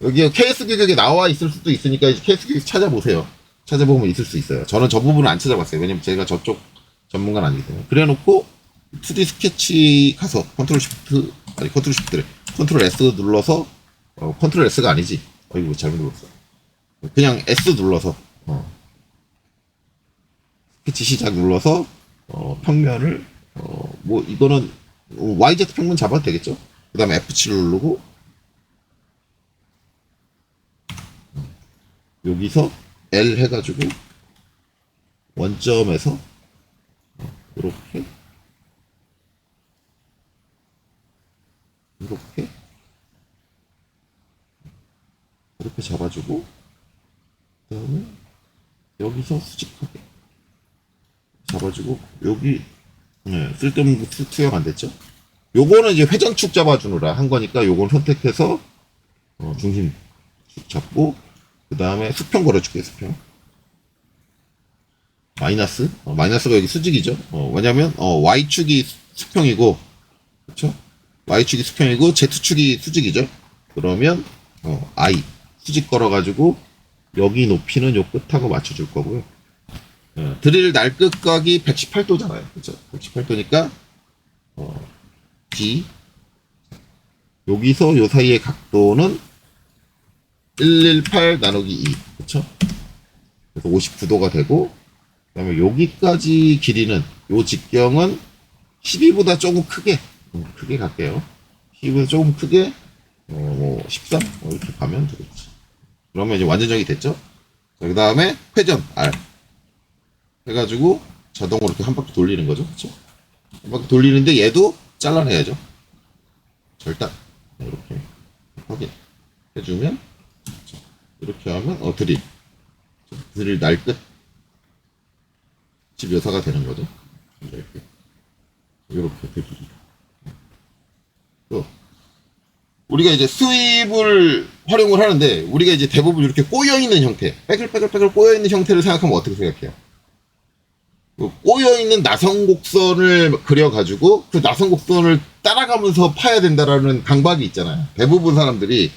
여기 KS 규격에 나와 있을 수도 있으니까 이제 KS 규격 찾아보세요. 찾아보면 있을 수 있어요. 저는 저 부분은 안 찾아봤어요. 왜냐면 제가 저쪽 전문가는 아니기 때문에. 그래 놓고 2D 스케치 가서 컨트롤 S 눌러서 컨트롤 S가 아니지. 이거 잘못 눌렀어. 그냥 S 눌러서 스케치 시작 눌러서 평면을 뭐 이거는 YZ 평면 잡아도 되겠죠. 그 다음에 F7 누르고 여기서 L 해가지고 원점에서 이렇게 잡아주고 그 다음에 여기서 수직하게 잡아주고 여기 쓸데없는 투영 안 됐죠? 요거는 이제 회전축 잡아주느라 한 거니까 요건 선택해서 중심 잡고 그 다음에 수평 걸어줄게요. 수평 마이너스가 여기 수직이죠. 왜냐면 Y축이 수평이고 그쵸? Y축이 수평이고 Z축이 수직이죠. 그러면 I 수직 걸어가지고 여기 높이는 요 끝하고 맞춰줄 거고요. 드릴 날 끝각이 118도잖아요. 그쵸? 118도니까 D 여기서 요 사이의 각도는 118 나누기 2 그쵸? 그래서 59도가 되고 그 다음에 여기까지 길이는 요 직경은 12보다 조금 크게 갈게요. 12보다 조금 크게 뭐 13? 이렇게 가면 되겠지. 그러면 이제 완전정이 됐죠? 그 다음에 회전 R 해가지고 자동으로 이렇게 한 바퀴 돌리는 거죠. 그쵸? 한 바퀴 돌리는데 얘도 잘라내야죠. 절단 이렇게 확인 해주면 이렇게 하면 드릴 날 끝 집 묘사가 되는 거죠. 이렇게 드릴이. 또 우리가 이제 스윕을 활용을 하는데 우리가 이제 대부분 이렇게 꼬여있는 형태, 빼글빼글 꼬여있는 형태를 생각하면 어떻게 생각해요? 꼬여있는 나선곡선을 그려가지고 그 나선곡선을 따라가면서 파야 된다라는 강박이 있잖아요. 대부분 사람들이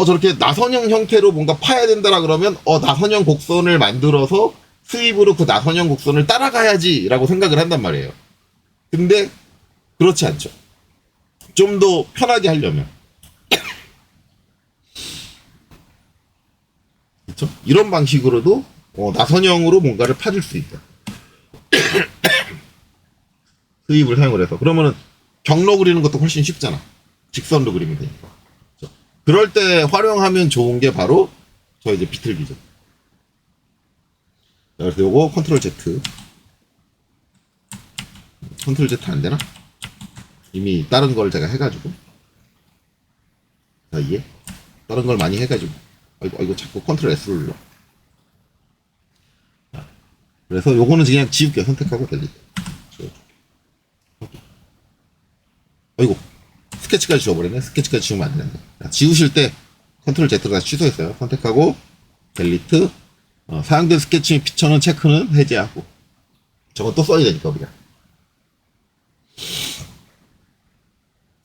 저렇게 나선형 형태로 뭔가 파야 된다라 그러면 나선형 곡선을 만들어서 스윕으로 그 나선형 곡선을 따라가야지 라고 생각을 한단 말이에요. 근데 그렇지 않죠. 좀 더 편하게 하려면 그렇죠? 이런 방식으로도 나선형으로 뭔가를 파줄 수 있다. 스윕을 사용을 해서 그러면은 경로 그리는 것도 훨씬 쉽잖아. 직선로 그리면 되니까. 그렇죠? 그럴 때 활용하면 좋은 게 바로 저 이제 비틀기죠. 그래서 요거 컨트롤 Z 안 되나? 이미 다른 걸 제가 해가지고 이게 다른 걸 많이 해가지고 이거 자꾸 컨트롤 S를 눌러. 그래서 요거는 그냥 지울게요. 선택하고 델리트. 아이고, 스케치까지 지워버리네. 스케치까지 지우면 안 되는데. 자, 지우실 때 컨트롤 Z로 다시 취소했어요. 선택하고 델리트. 사용된 스케치 및 피처는 체크는 해제하고. 저건 또 써야 되니까 우리가.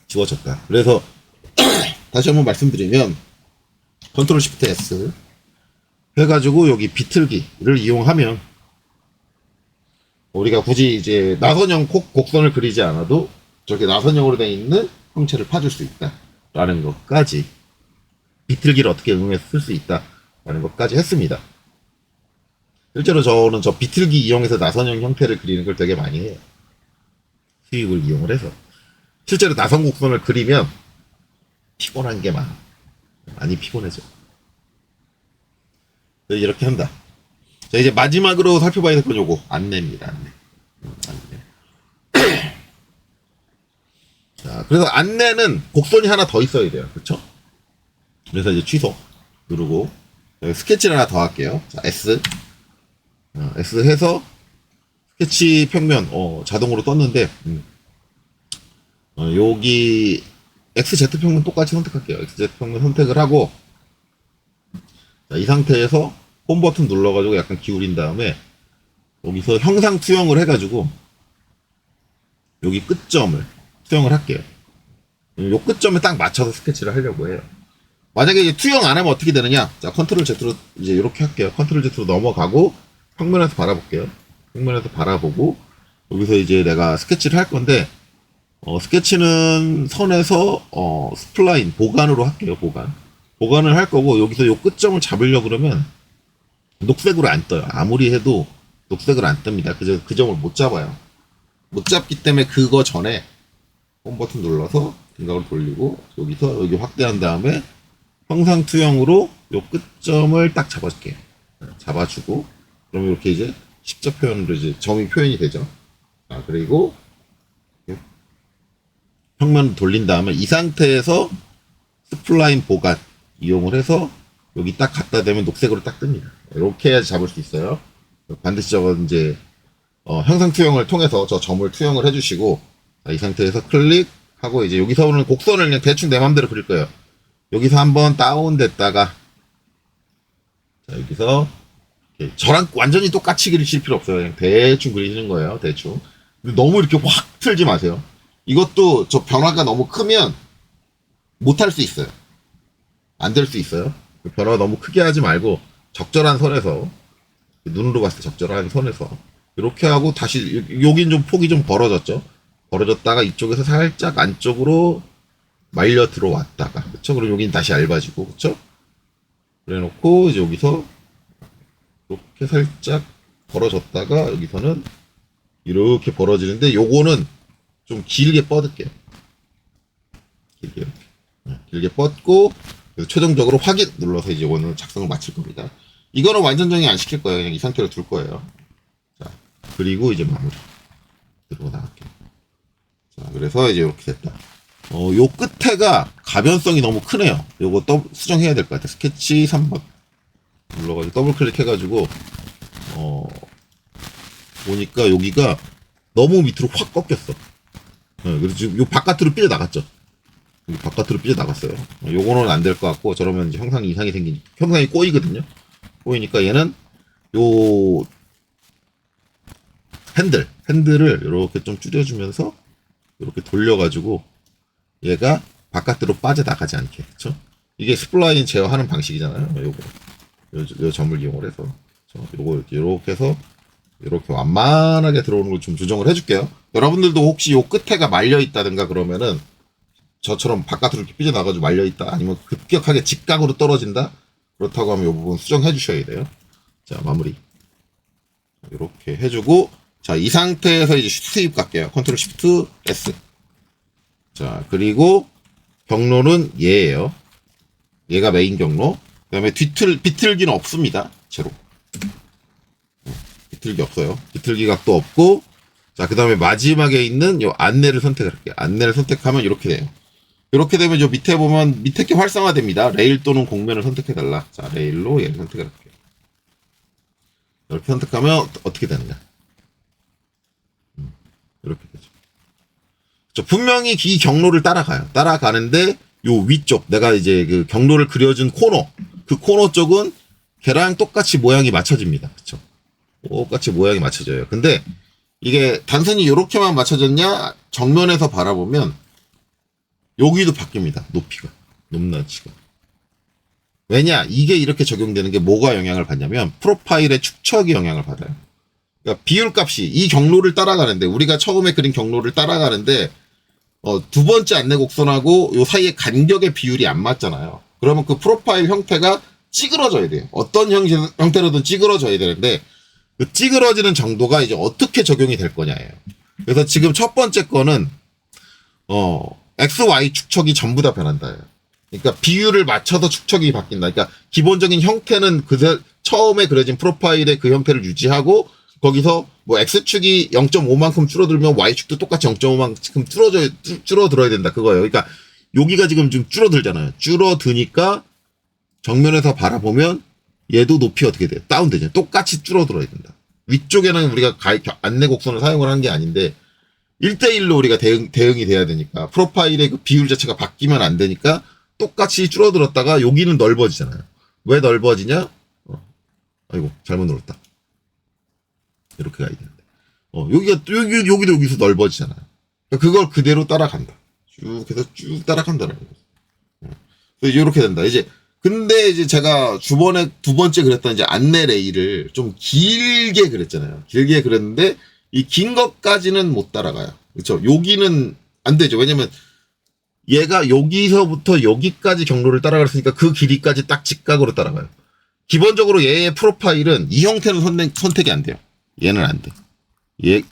지워졌다. 그래서 다시 한번 말씀드리면 컨트롤 시프트 S 해가지고 여기 비틀기를 이용하면 우리가 굳이 이제 나선형 곡선을 그리지 않아도 저렇게 나선형으로 되어 있는 형체를 파줄 수 있다라는 것까지, 비틀기를 어떻게 응용해서 쓸 수 있다라는 것까지 했습니다. 실제로 저는 저 비틀기 이용해서 나선형 형태를 그리는 걸 되게 많이 해요. 수익을 이용을 해서. 실제로 나선 곡선을 그리면 피곤한 게 많이 피곤해져. 이렇게 한다. 자, 이제 마지막으로 살펴봐야 될 건 요거 안내입니다. 안내. 자, 그래서 안내는 곡선이 하나 더 있어야 돼요. 그렇죠? 그래서 이제 취소 누르고 스케치를 하나 더 할게요. 자, S 해서 스케치 평면 자동으로 떴는데 여기 XZ 평면 똑같이 선택할게요. XZ 평면 선택을 하고, 자, 이 상태에서 홈 버튼 눌러가지고 약간 기울인 다음에 여기서 형상 투영을 해가지고 여기 끝점을 투영을 할게요. 요 끝점에 딱 맞춰서 스케치를 하려고 해요. 만약에 이제 투영 안 하면 어떻게 되느냐? 자, 컨트롤 Z로 이제 이렇게 할게요. 컨트롤 Z로 넘어가고 평면에서 바라볼게요. 평면에서 바라보고 여기서 이제 내가 스케치를 할 건데 스케치는 선에서 스플라인 보간으로 할게요. 보간을 할 거고, 여기서 요 끝점을 잡으려고 그러면 녹색으로 안 떠요. 아무리 해도 녹색으로 안 뜹니다. 그 점을 못 잡아요. 못 잡기 때문에 그거 전에 홈 버튼 눌러서 등각을 돌리고 여기서 여기 확대한 다음에 형상 투영으로 요 끝점을 딱 잡아줄게요. 잡아주고 그러면 이렇게 이제 십자 표현으로 이제 점이 표현이 되죠. 자, 그리고 평면을 돌린 다음에 이 상태에서 스플라인 보간 이용을 해서 여기 딱 갖다 대면 녹색으로 딱 뜹니다. 이렇게 해야지 잡을 수 있어요. 반드시 저건 이제 형상 투영을 통해서 저 점을 투영을 해주시고, 자, 이 상태에서 클릭하고 이제 여기서 오는 곡선을 그냥 대충 내 맘대로 그릴 거예요. 여기서 한번 다운됐다가, 자, 여기서 저랑 완전히 똑같이 그리실 필요 없어요. 그냥 대충 그리시는 거예요. 대충. 근데 너무 이렇게 확 틀지 마세요. 이것도 저 변화가 너무 크면 못할 수 있어요. 안 될 수 있어요. 변화 너무 크게 하지 말고 적절한 선에서, 눈으로 봤을 때 적절한 선에서 이렇게 하고 다시 여긴 좀 폭이 좀 벌어졌죠. 벌어졌다가 이쪽에서 살짝 안쪽으로 말려 들어왔다가, 그렇죠? 그리고 여긴 다시 얇아지고, 그렇죠? 그래놓고 이제 여기서 이렇게 살짝 벌어졌다가 여기서는 이렇게 벌어지는데, 요거는 좀 길게 뻗을게요. 길게 뻗고 최종적으로 확인 눌러서 이제 오늘 작성을 마칠 겁니다. 이거는 완전 정의 안 시킬 거예요. 그냥 이 상태로 둘 거예요. 자, 그리고 이제 마무리 들고 나갈게요. 자, 그래서 이제 이렇게 됐다. 요 끝에가 가변성이 너무 크네요. 요거 수정해야 될 것 같아요. 스케치 3번 눌러가지고 더블 클릭해가지고 보니까 여기가 너무 밑으로 확 꺾였어. 그래서 지금 요 바깥으로 삐져 나갔죠. 여기 바깥으로 삐져 나갔어요. 요거는 안 될 것 같고, 저러면 이제 형상 이상이 형상이 꼬이거든요. 꼬이니까 얘는 요 핸들을 이렇게 좀 줄여주면서 이렇게 돌려가지고 얘가 바깥으로 빠져나가지 않게, 그쵸? 이게 스플라인 제어하는 방식이잖아요. 요 점을 이용을 해서 요거 이렇게 해서 이렇게 완만하게 들어오는 걸 좀 조정을 해줄게요. 여러분들도 혹시 요 끝에가 말려 있다든가 그러면은 저처럼 바깥으로 이렇게 삐져나가지고 말려 있다, 아니면 급격하게 직각으로 떨어진다, 그렇다고 하면 요 부분 수정해 주셔야 돼요. 자, 마무리 이렇게 해주고, 자, 이 상태에서 이제 수입 갈게요. 컨트롤 시프트 S. 자, 그리고 경로는 얘예요. 얘가 메인 경로. 그 다음에 비틀기는 없습니다. 제로. 비틀기 없어요. 비틀기 각도 없고, 자, 그 다음에 마지막에 있는 요 안내를 선택을 할게요. 안내를 선택하면 이렇게 돼요. 이렇게 되면 요 밑에 보면 밑에 게 활성화됩니다. 레일 또는 공면을 선택해달라. 자, 레일로 얘를 선택을 할게요. 이렇게 선택하면 어떻게 되느냐. 이렇게 되죠. 분명히 이 경로를 따라가요. 따라가는데 요 위쪽 내가 이제 그 경로를 그려준 코너, 그 코너 쪽은 걔랑 똑같이 모양이 맞춰집니다. 그쵸? 똑같이 모양이 맞춰져요. 근데 이게 단순히 이렇게만 맞춰졌냐? 정면에서 바라보면 여기도 바뀝니다. 높이가, 높낮이가. 왜냐? 이게 이렇게 적용되는 게 뭐가 영향을 받냐면 프로파일의 축척이 영향을 받아요. 그러니까 비율값이 이 경로를 따라가는데, 우리가 처음에 그린 경로를 따라가는데 두 번째 안내 곡선하고 요 사이의 간격의 비율이 안 맞잖아요. 그러면 그 프로파일 형태가 찌그러져야 돼요. 어떤 형태로든 찌그러져야 되는데 그 찌그러지는 정도가 이제 어떻게 적용이 될 거냐예요. 그래서 지금 첫 번째 거는 X, Y 축척이 전부 다 변한다. 그러니까 비율을 맞춰서 축척이 바뀐다. 그러니까 기본적인 형태는 처음에 그려진 프로파일의 그 형태를 유지하고 거기서 뭐 X축이 0.5만큼 줄어들면 Y축도 똑같이 0.5만큼 줄어들어야 된다. 그거예요. 그러니까 여기가 지금 좀 줄어들잖아요. 줄어드니까 정면에서 바라보면 얘도 높이 어떻게 돼요? 다운되죠. 똑같이 줄어들어야 된다. 위쪽에는 우리가 안내 곡선을 사용을 한 게 아닌데 1대1로 우리가 대응이 돼야 되니까 프로파일의 그 비율 자체가 바뀌면 안 되니까 똑같이 줄어들었다가 여기는 넓어지잖아요. 왜 넓어지냐? 아이고 잘못 눌렀다. 이렇게 가야 되는데 여기도 여기서 넓어지잖아요. 그러니까 그걸 그대로 따라간다. 쭉 해서 쭉 따라간다는 거죠. 이렇게 된다. 근데 제가 주번에 두 번째 그랬던 안내 레일을 좀 길게 그렸잖아요. 길게 그렸는데 이 긴 것까지는 못 따라가요. 그렇죠? 여기는 안 되죠. 왜냐면 얘가 여기서부터 여기까지 경로를 따라갔으니까 그 길이까지 딱 직각으로 따라가요. 기본적으로 얘의 프로파일은 이 형태는 선택이 안 돼요. 얘는 안 돼.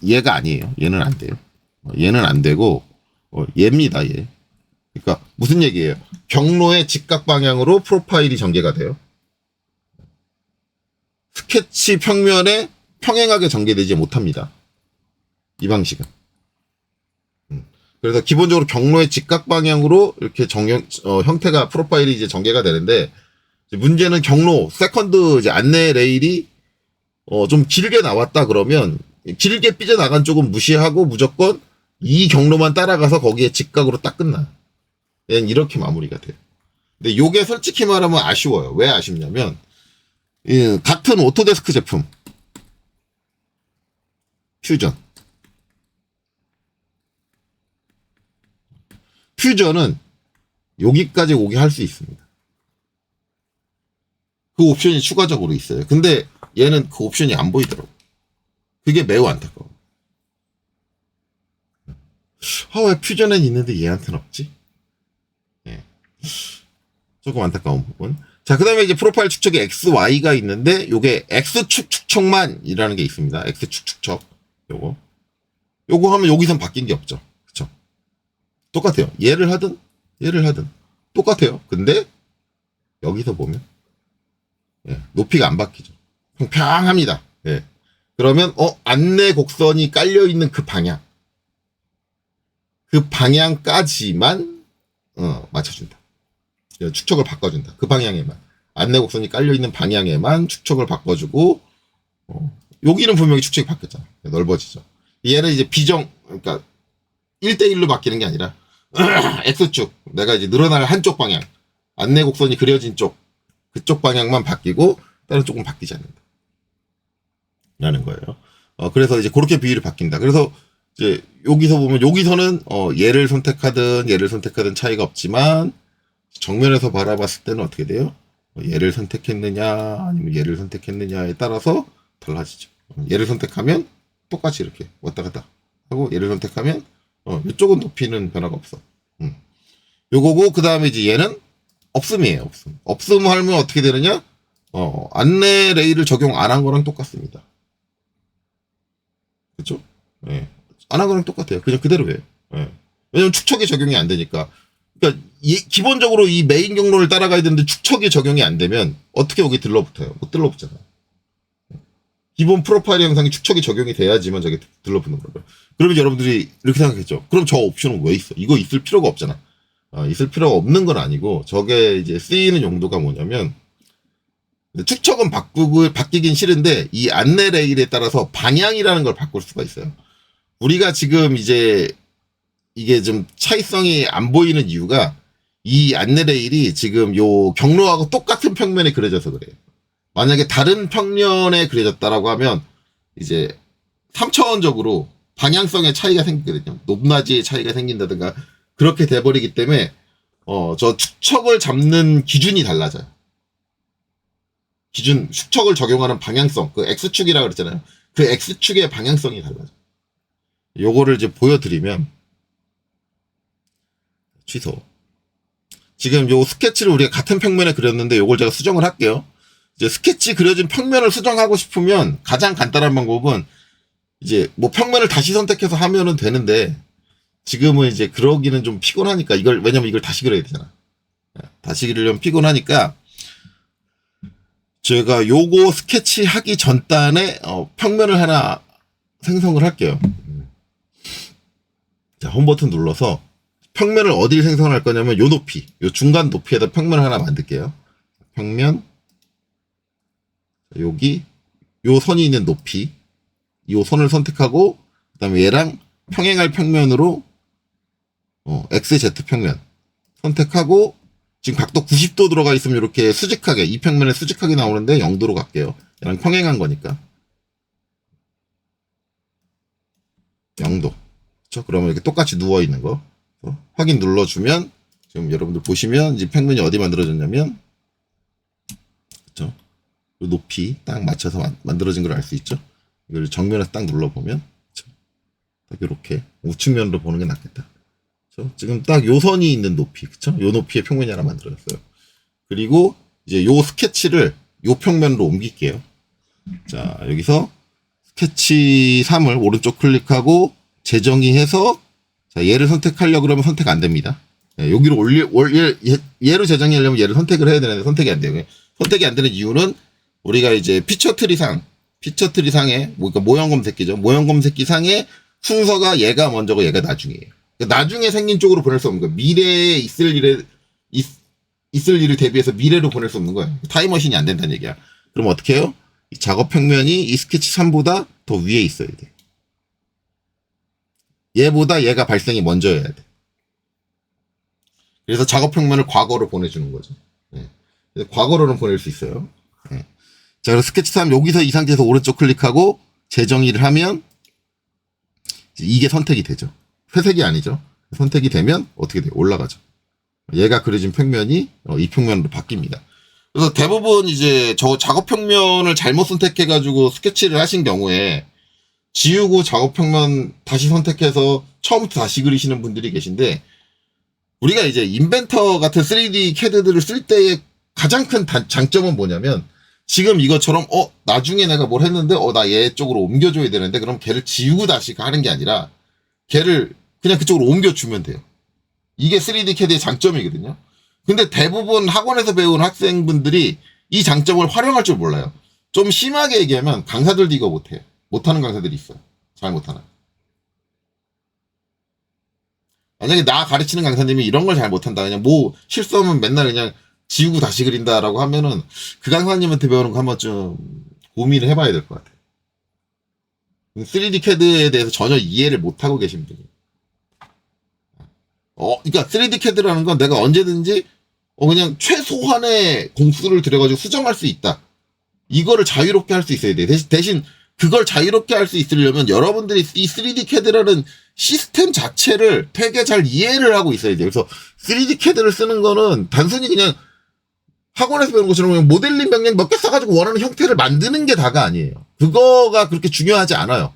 얘가 아니에요. 얘는 안 돼요. 얘는 안 되고 얘입니다. 얘. 그러니까 무슨 얘기예요? 경로의 직각 방향으로 프로파일이 전개가 돼요. 스케치 평면에 평행하게 전개되지 못합니다. 이 방식은. 그래서 기본적으로 경로의 직각 방향으로 이렇게 형태가 프로파일이 이제 전개가 되는데 문제는 경로 세컨드 안내 레일이 좀 길게 나왔다 그러면 길게 삐져나간 쪽은 무시하고 무조건 이 경로만 따라가서 거기에 직각으로 딱 끝나요. 얘는 이렇게 마무리가 돼요. 근데 요게 솔직히 말하면 아쉬워요. 왜 아쉽냐면 같은 오토데스크 제품 퓨전은 여기까지 오게 할 수 있습니다. 그 옵션이 추가적으로 있어요. 근데 얘는 그 옵션이 안 보이더라고. 그게 매우 안타까워. 왜 퓨전엔 있는데 얘한테는 없지? 예. 조금 안타까운 부분. 자, 그 다음에 이제 프로파일 축척에 XY가 있는데, 요게 X축 축척만이라는 게 있습니다. X축 축척. 요거 하면 여기선 바뀐 게 없죠. 그쵸? 똑같아요. 얘를 하든 똑같아요. 근데, 여기서 보면, 높이가 안 바뀌죠. 평평합니다. 예. 그러면, 안내 곡선이 깔려있는 그 방향까지만, 맞춰준다. 축척을 바꿔준다. 그 방향에만. 안내 곡선이 깔려있는 방향에만 축척을 바꿔주고, 여기는 분명히 축척이 바뀌었잖아. 넓어지죠. 얘는 이제 그러니까 1대1로 바뀌는 게 아니라, X축. 내가 이제 늘어날 한쪽 방향. 안내 곡선이 그려진 쪽. 그쪽 방향만 바뀌고, 다른 쪽은 바뀌지 않는다. 라는 거예요. 그래서 이제 그렇게 비율이 바뀐다. 그래서 이제 여기서 보면, 여기서는, 얘를 선택하든 차이가 없지만, 정면에서 바라봤을 때는 어떻게 돼요? 얘를 선택했느냐, 아니면 얘를 선택했느냐에 따라서 달라지죠. 얘를 선택하면 똑같이 이렇게 왔다 갔다 하고, 얘를 선택하면, 이쪽은 높이는 변화가 없어. 요거고, 그 다음에 이제 얘는 없음이에요, 없음. 없음 하면 어떻게 되느냐? 안내 레일을 적용 안 한 거랑 똑같습니다. 그쵸? 예. 안 한 거랑 똑같아요. 그냥 그대로예요. 예. 왜냐면 축척이 적용이 안 되니까. 그러니까 기본적으로 이 메인 경로를 따라가야 되는데 축척이 적용이 안 되면 어떻게 여기 들러붙어요? 못 들러붙잖아요. 기본 프로파일 영상이 축척이 적용이 돼야지만 저게 들러붙는 거예요. 그러면 여러분들이 이렇게 생각했죠. 그럼 저 옵션은 왜 있어? 이거 있을 필요가 없잖아. 있을 필요가 없는 건 아니고 저게 이제 쓰이는 용도가 뭐냐면 축척은 바뀌긴 싫은데 이 안내 레일에 따라서 방향이라는 걸 바꿀 수가 있어요. 우리가 지금 이제 이게 좀 차이성이 안 보이는 이유가 이 안내 레일이 지금 요 경로하고 똑같은 평면에 그려져서 그래요. 만약에 다른 평면에 그려졌다라고 하면 이제 3차원적으로 방향성의 차이가 생기거든요. 높낮이의 차이가 생긴다든가 그렇게 돼버리기 때문에 저 축척을 잡는 기준이 달라져요. 기준 축척을 적용하는 방향성, 그 X축이라고 그랬잖아요. 그 X축의 방향성이 달라져. 요거를 이제 보여드리면 취소. 지금 요 스케치를 우리가 같은 평면에 그렸는데 요걸 제가 수정을 할게요. 이제 스케치 그려진 평면을 수정하고 싶으면 가장 간단한 방법은 이제 뭐 평면을 다시 선택해서 하면은 되는데 지금은 이제 그러기는 좀 피곤하니까 왜냐면 이걸 다시 그려야 되잖아. 다시 그리려면 피곤하니까 제가 요거 스케치 하기 전 단에 평면을 하나 생성을 할게요. 자, 홈 버튼 눌러서 평면을 어디를 생성할 거냐면 요 높이, 요 중간 높이에다 평면을 하나 만들게요. 평면 여기 요 선이 있는 높이, 요 선을 선택하고 그다음에 얘랑 평행할 평면으로 XZ 평면 선택하고 지금 각도 90도 들어가 있으면 이렇게 수직하게 이 평면에 수직하게 나오는데 0도로 갈게요. 얘랑 평행한 거니까 0도. 그렇죠? 그러면 이렇게 똑같이 누워 있는 거 확인 눌러주면 지금 여러분들 보시면 이제 평면이 어디 만들어졌냐면 그렇죠? 높이 딱 맞춰서 만들어진 걸 알 수 있죠. 이걸 정면에서 딱 눌러보면 그렇죠? 딱 이렇게 우측면으로 보는 게 낫겠다. 그렇죠? 지금 딱 요 선이 있는 높이, 그렇죠? 요 높이의 평면이 하나 만들어졌어요. 그리고 이제 요 스케치를 요 평면으로 옮길게요. 자, 여기서 스케치 3을 오른쪽 클릭하고 재정의해서 자, 얘를 선택하려고 그러면 선택 안 됩니다. 여기로 얘로 재정의하려면 얘를 선택을 해야 되는데 선택이 안 돼요. 선택이 안 되는 이유는 우리가 이제 피처 트리상에 그러니까 모형 검색기죠. 모형 검색기 상에 순서가 얘가 먼저고 얘가 나중이에요. 그러니까 나중에 생긴 쪽으로 보낼 수 없는 거예요. 미래에 있을 일을 대비해서 미래로 보낼 수 없는 거예요. 타임머신이 안 된다는 얘기야. 그럼 어떻게 해요? 이 작업 평면이 이 스케치 3보다 더 위에 있어야 돼. 얘보다 얘가 발생이 먼저여야 돼. 그래서 작업 평면을 과거로 보내주는 거죠. 네. 과거로는 보낼 수 있어요. 네. 자, 그래서 스케치 3 여기서 이 상태에서 오른쪽 클릭하고 재정의를 하면 이게 선택이 되죠. 회색이 아니죠. 선택이 되면 어떻게 돼요? 올라가죠. 얘가 그려진 평면이 이 평면으로 바뀝니다. 그래서 대부분 이제 저 작업 평면을 잘못 선택해가지고 스케치를 하신 경우에 지우고 작업 평면 다시 선택해서 처음부터 다시 그리시는 분들이 계신데 우리가 이제 인벤터 같은 3D CAD들을 쓸 때의 가장 큰 장점은 뭐냐면 지금 이것처럼 나중에 내가 뭘 했는데 나 얘 쪽으로 옮겨줘야 되는데 그럼 걔를 지우고 다시 하는 게 아니라 걔를 그냥 그쪽으로 옮겨주면 돼요. 이게 3D CAD의 장점이거든요. 근데 대부분 학원에서 배운 학생분들이 이 장점을 활용할 줄 몰라요. 좀 심하게 얘기하면 강사들도 이거 못해요. 못하는 강사들이 있어요. 잘 못하는. 만약에 나 가르치는 강사님이 이런 걸 잘 못한다. 그냥 뭐 실수하면 맨날 그냥 지우고 다시 그린다라고 하면은 그 강사님한테 배우는 거 한번 좀 고민을 해봐야 될 것 같아요. 3D CAD에 대해서 전혀 이해를 못하고 계신 분이. 그러니까 3D CAD라는 건 내가 언제든지 그냥 최소한의 공수를 들여가지고 수정할 수 있다. 이거를 자유롭게 할 수 있어야 돼. 대신 그걸 자유롭게 할 수 있으려면 여러분들이 이 3D CAD라는 시스템 자체를 되게 잘 이해를 하고 있어야 돼요. 그래서 3D CAD를 쓰는 거는 단순히 그냥 학원에서 배우는 것처럼 그냥 모델링 명령 몇 개 써가지고 원하는 형태를 만드는 게 다가 아니에요. 그거가 그렇게 중요하지 않아요.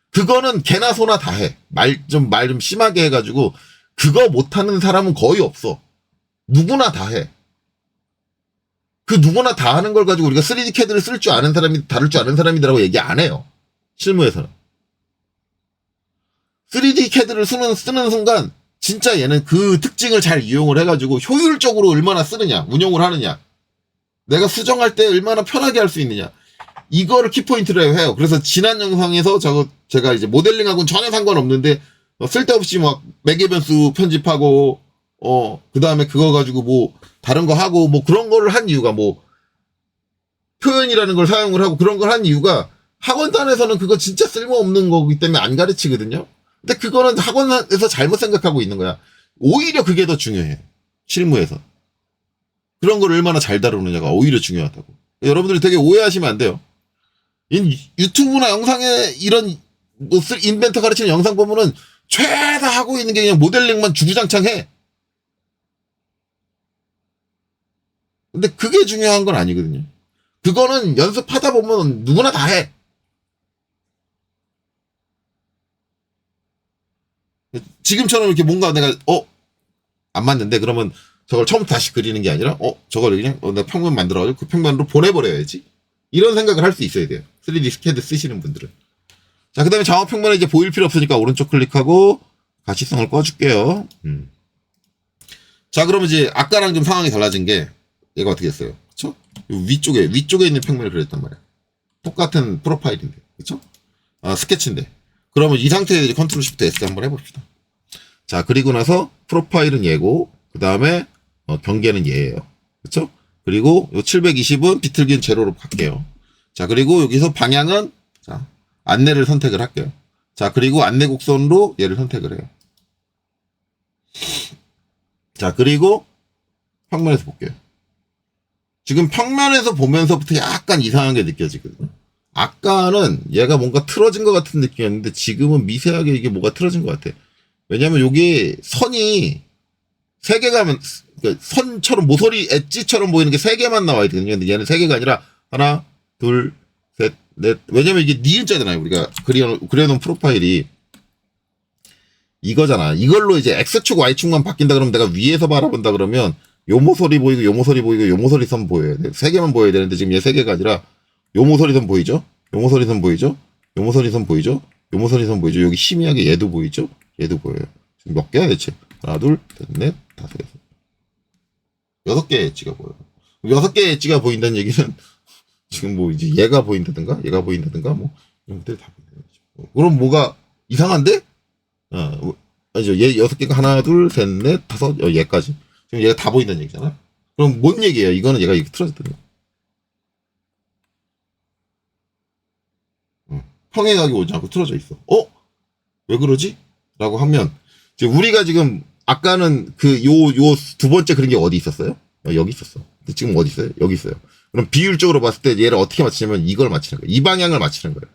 그거는 개나 소나 다 해. 말 좀 심하게 해가지고 그거 못하는 사람은 거의 없어. 누구나 다 해. 그 누구나 다 하는 걸 가지고 우리가 3D CAD를 쓸 줄 아는 사람이 다룰 줄 아는 사람이라고 얘기 안 해요. 실무에서는. 3D CAD를 쓰는 순간 진짜 얘는 그 특징을 잘 이용을 해가지고 효율적으로 얼마나 쓰느냐, 운용을 하느냐, 내가 수정할 때 얼마나 편하게 할 수 있느냐, 이거를 키포인트로 해요. 그래서 지난 영상에서 제가 이제 모델링하고는 전혀 상관없는데 쓸데없이 막 매개변수 편집하고 그 다음에 그거 가지고 뭐 다른 거 하고 뭐 그런 거를 한 이유가 뭐 표현이라는 걸 사용을 하고 그런 걸 한 이유가 학원단에서는 그거 진짜 쓸모없는 거기 때문에 안 가르치거든요. 근데 그거는 학원에서 잘못 생각하고 있는 거야. 오히려 그게 더 중요해. 실무에서. 그런 걸 얼마나 잘 다루느냐가 오히려 중요하다고. 여러분들이 되게 오해하시면 안 돼요. 유튜브나 영상에 이런 뭐 인벤터 가르치는 영상 보면은 죄다 하고 있는 게 그냥 모델링만 주구장창 해. 근데 그게 중요한 건 아니거든요. 그거는 연습하다 보면 누구나 다 해. 지금처럼 이렇게 뭔가 내가 안 맞는데 그러면 저걸 처음부터 다시 그리는 게 아니라 저걸 그냥 내가 평면 만들어가지고 그 평면으로 보내버려야지. 이런 생각을 할 수 있어야 돼요. 3D 스캐드 쓰시는 분들은. 자, 그 다음에 장어 평면에 이제 보일 필요 없으니까 오른쪽 클릭하고 가시성을 꺼줄게요. 자, 그러면 이제 아까랑 좀 상황이 달라진 게 얘가 어떻게 했어요? 그쵸? 위쪽에 있는 평면을 그렸단 말이야. 똑같은 프로파일인데. 그쵸? 스케치인데. 그러면 이 상태에서 이제 컨트롤 시프트 S 한번 해봅시다. 자, 그리고 나서 프로파일은 얘고, 그 다음에 경계는 얘예요. 그쵸? 그리고 요 720은 비틀기는 제로로 갈게요. 자, 그리고 여기서 방향은 자, 안내를 선택을 할게요. 자, 그리고 안내 곡선으로 얘를 선택을 해요. 자, 그리고 평면에서 볼게요. 지금 평면에서 보면서부터 약간 이상한 게 느껴지거든요. 아까는 얘가 뭔가 틀어진 것 같은 느낌이었는데 지금은 미세하게 이게 뭐가 틀어진 것 같아. 왜냐면 여기 선이 세 개가 그러니까 선처럼 모서리 엣지처럼 보이는 게 세 개만 나와 있거든요. 근데 얘는 세 개가 아니라 하나, 둘, 셋, 넷. 왜냐면 이게 니은자잖아요. 우리가 그려놓은 프로파일이 이거잖아. 이걸로 이제 X축, Y축만 바뀐다 그러면 내가 위에서 바라본다 그러면 요 모서리 보이고 요 모서리 보이고 요 모서리 선 보여야 돼. 세 개만 보여야 되는데 지금 얘 세 개가 아니라 요 모서리 선 보이죠? 요 모서리 선 보이죠? 요 모서리 선 보이죠? 요 모서리 선 보이죠? 여기 희미하게 얘도 보이죠? 얘도 보여요. 지금 몇 개야 대체? 하나, 둘, 셋, 넷, 다섯, 여섯. 6개의 엣지가 보여요. 6개의 엣지가 보인다는 얘기는 지금 뭐 이제 얘가 보인다든가 뭐 이런 것들이 다 보인다는 거죠. 그럼 뭐가 이상한데? 아니죠. 얘 6개가 하나, 둘, 셋, 넷, 다섯, 얘까지. 지금 얘가 다 보인다는 얘기잖아. 그럼 뭔 얘기예요? 이거는 얘가 이렇게 틀어졌다는 거야. 평행하게 오지 않고 틀어져 있어. 왜 그러지? 라고 하면, 이제 우리가 지금, 아까는 요 두 번째 그린 게 어디 있었어요? 여기 있었어. 근데 지금 어디 있어요? 여기 있어요. 그럼 비율적으로 봤을 때 얘를 어떻게 맞추냐면 이걸 맞추는 거예요. 이 방향을 맞추는 거예요.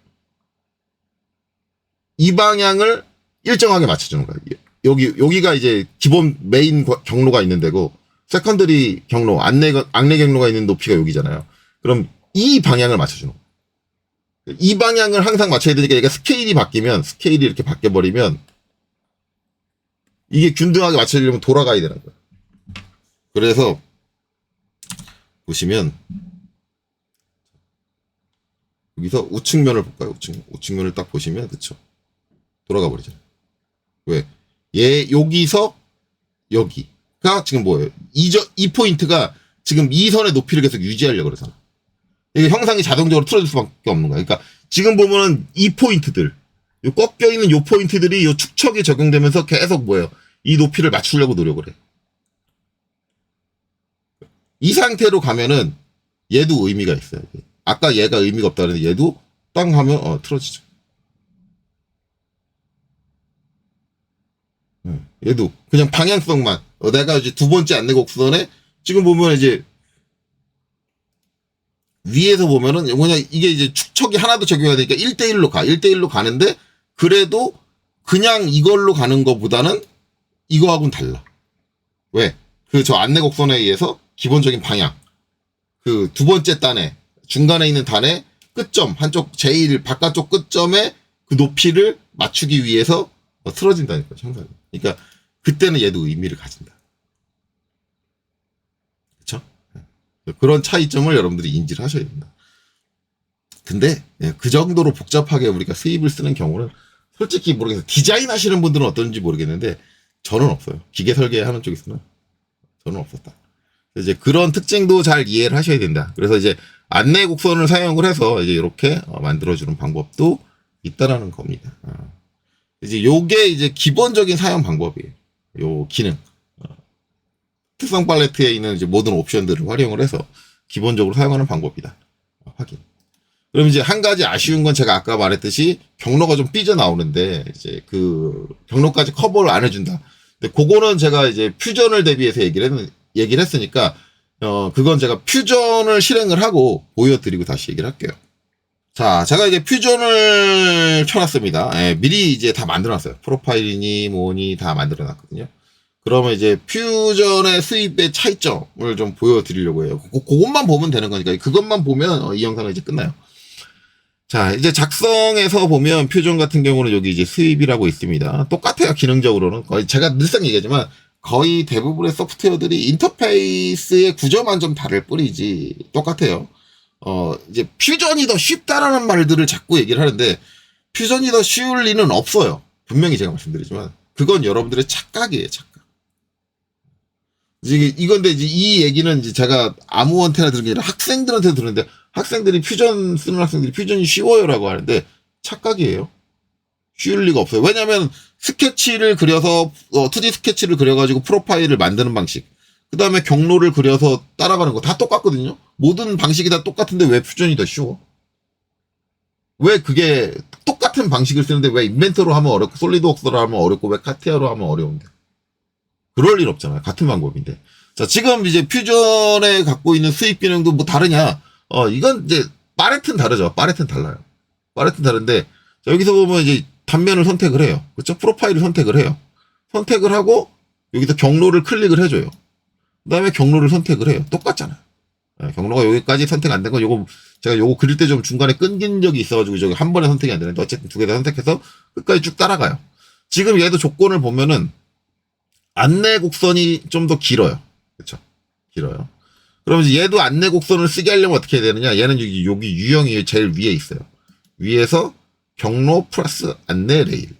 이 방향을 일정하게 맞춰주는 거예요. 여기가 이제 기본 메인 경로가 있는 데고, 세컨더리 경로, 안내 경로가 있는 높이가 여기잖아요. 그럼 이 방향을 맞춰주는 거예요. 이 방향을 항상 맞춰야 되니까 얘가 스케일이 이렇게 바뀌어버리면 이게 균등하게 맞춰지려면 돌아가야 되는 거예요. 그래서 보시면 여기서 우측면을 볼까요? 우측면을 딱 보시면 그쵸? 돌아가 버리잖아요. 왜? 여기서 여기가 지금 뭐예요? 이 포인트가 지금 이 선의 높이를 계속 유지하려고 그러잖아. 이게 형상이 자동적으로 틀어질 수밖에 없는 거야. 그러니까 지금 보면은 이 포인트들, 요 꺾여 있는 요 포인트들이 요 축척이 적용되면서 계속 뭐예요? 이 높이를 맞추려고 노력을 해. 이 상태로 가면은 얘도 의미가 있어요. 아까 얘가 의미가 없다 그랬는데 얘도 땅 하면 틀어지죠. 얘도 그냥 방향성만 내가 이제 두 번째 안내 곡선에 지금 보면 이제 위에서 보면은 뭐냐 이게 이제 축척이 하나도 적용이 되니까 1대1로 가. 1대1로 가는데 그래도 그냥 이걸로 가는 것보다는 이거하고는 달라. 왜? 저 안내 곡선에 의해서 기본적인 방향. 그 두 번째 단에 중간에 있는 단의 끝점 한쪽 제일 바깥쪽 끝점에 그 높이를 맞추기 위해서 틀어진다니까 항상. 그러니까 그때는 얘도 의미를 가진다. 그렇죠? 그런 차이점을 여러분들이 인지를 하셔야 된다. 근데 그 정도로 복잡하게 우리가 수입을 쓰는 경우는 솔직히 모르겠어요. 디자인 하시는 분들은 어떤지 모르겠는데 저는 없어요. 기계 설계하는 쪽에서는 저는 없었다. 이제 그런 특징도 잘 이해를 하셔야 된다. 그래서 이제 안내 곡선을 사용을 해서 이제 이렇게 만들어주는 방법도 있다라는 겁니다. 이제 요게 이제 기본적인 사용 방법이에요. 요 기능. 특성 팔레트에 있는 이제 모든 옵션들을 활용을 해서 기본적으로 사용하는 방법이다. 확인. 그럼 이제 한 가지 아쉬운 건 제가 아까 말했듯이 경로가 좀 삐져나오는데, 이제 그 경로까지 커버를 안 해준다. 근데 그거는 제가 이제 퓨전을 대비해서 얘기를 했으니까, 그건 제가 퓨전을 실행을 하고 보여드리고 다시 얘기를 할게요. 자, 제가 이제 퓨전을 켜놨습니다. 예, 미리 이제 다 만들어놨어요. 프로파일이니 뭐니 다 만들어놨거든요. 그러면 이제 퓨전의 수입의 차이점을 좀 보여드리려고 해요. 그것만 보면 되는 거니까 그것만 보면 이 영상은 이제 끝나요. 자, 이제 작성에서 보면 퓨전 같은 경우는 여기 이제 수입이라고 있습니다. 똑같아요. 기능적으로는 거의 제가 늘상 얘기하지만 거의 대부분의 소프트웨어들이 인터페이스의 구조만 좀 다를 뿐이지 똑같아요. 이제 퓨전이 더 쉽다라는 말들을 자꾸 얘기를 하는데 퓨전이 더 쉬울 리는 없어요. 분명히 제가 말씀드리지만 그건 여러분들의 착각이에요. 착각. 이건데 이제 이 얘기는 이제 제가 아무한테나 들은 게 아니라 학생들한테 들었는데 학생들이 퓨전 쓰는 학생들이 퓨전이 쉬워요라고 하는데 착각이에요. 쉬울 리가 없어요. 왜냐하면 스케치를 그려서 2D 스케치를 그려가지고 프로파일을 만드는 방식, 그 다음에 경로를 그려서 따라가는 거 다 똑같거든요. 모든 방식이 다 똑같은데 왜 퓨전이 더 쉬워? 왜 그게 똑같은 방식을 쓰는데 왜 인벤터로 하면 어렵고 솔리드웍스로 하면 어렵고 왜 카티아로 하면 어려운데? 그럴 일 없잖아요. 같은 방법인데. 자, 지금 이제 퓨전에 갖고 있는 수입 기능도 뭐 다르냐? 이건 이제 파레트는 다르죠. 파레트는 달라요. 파레트는 다른데 자, 여기서 보면 이제 단면을 선택을 해요. 그렇죠? 프로파일을 선택을 해요. 선택을 하고 여기서 경로를 클릭을 해줘요. 그 다음에 경로를 선택을 해요. 똑같잖아요. 네, 경로가 여기까지 선택 안 된 건 요거 제가 요거 그릴 때 좀 중간에 끊긴 적이 있어가지고 저기 한 번에 선택이 안 되는데 어쨌든 두 개 다 선택해서 끝까지 쭉 따라가요. 지금 얘도 조건을 보면은 안내 곡선이 좀 더 길어요. 그렇죠? 길어요. 그럼 이제 얘도 안내 곡선을 쓰게 하려면 어떻게 해야 되느냐? 얘는 여기 유형이 제일 위에 있어요. 위에서 경로 플러스 안내 레일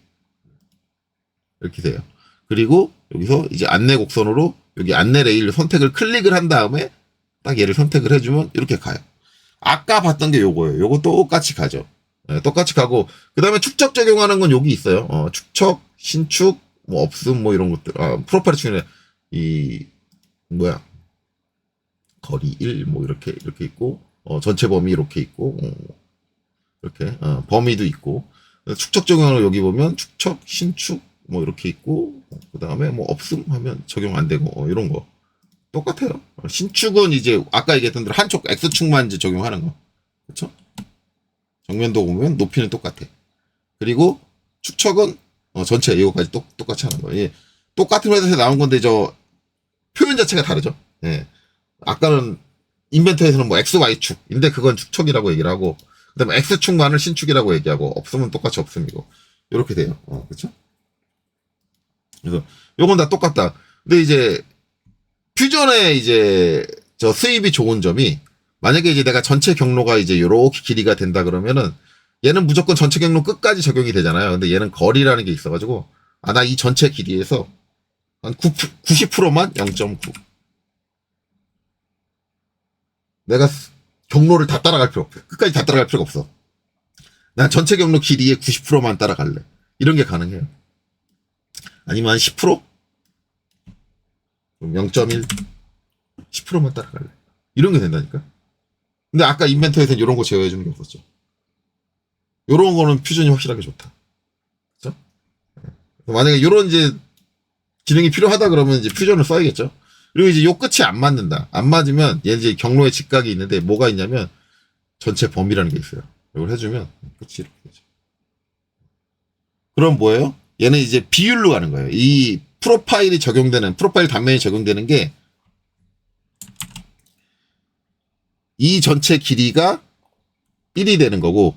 이렇게 돼요. 그리고 여기서 이제 안내 곡선으로 여기 안내 레일 선택을 클릭을 한 다음에 딱 얘를 선택을 해주면 이렇게 가요. 아까 봤던 게 요거예요. 요거 똑같이 가죠. 네, 똑같이 가고 그 다음에 축적 적용하는 건 여기 있어요. 축척, 신축, 뭐 없음 뭐 이런 것들. 프로파일 중에 거리 1 뭐 이렇게 있고 전체 범위 이렇게 있고 이렇게 범위도 있고 축척 적용을 여기 보면 축척, 신축 뭐 이렇게 있고 그 다음에 뭐 없음 하면 적용 안 되고 이런 거 똑같아요. 신축은 이제 아까 얘기했던 대로 한쪽 X축만 이제 적용하는 거. 그렇죠? 정면도 보면 높이는 똑같아. 그리고 축척은 전체 이거까지 똑같이 하는 거예요. 예. 똑같은 회사에서 나온 건데 저 표현 자체가 다르죠. 예. 아까는 인벤터에서는 뭐 X, Y축인데 그건 축척이라고 얘기를 하고 그다음에 X축만을 신축이라고 얘기하고 없으면 똑같이 없음이고 이렇게 돼요. 그렇죠? 그래서 요건 다 똑같다. 근데 이제 퓨전에 이제 저 수입이 좋은 점이 만약에 이제 내가 전체 경로가 이제 요렇게 길이가 된다 그러면은 얘는 무조건 전체 경로 끝까지 적용이 되잖아요. 근데 얘는 거리라는 게 있어가지고 나 이 전체 길이에서 한 90%만 0.9 내가 경로를 다 따라갈 필요 없어. 끝까지 다 따라갈 필요가 없어. 난 전체 경로 길이의 90%만 따라갈래. 이런 게 가능해요. 아니면 한 10%? 0.1? 10%만 따라갈래. 이런 게 된다니까. 근데 아까 인벤터에서는 이런 거 제어해주는 게 없었죠. 이런 거는 퓨전이 확실하게 좋다. 그죠? 만약에 이런 이제 기능이 필요하다 그러면 이제 퓨전을 써야겠죠. 그리고 이제 요 끝이 안 맞는다. 안 맞으면 얘 이제 경로의 직각이 있는데 뭐가 있냐면 전체 범위라는 게 있어요. 이걸 해주면 끝이 이렇게 되죠. 그럼 뭐예요? 얘는 이제 비율로 가는 거예요. 이 프로파일 단면이 적용되는 게 이 전체 길이가 1이 되는 거고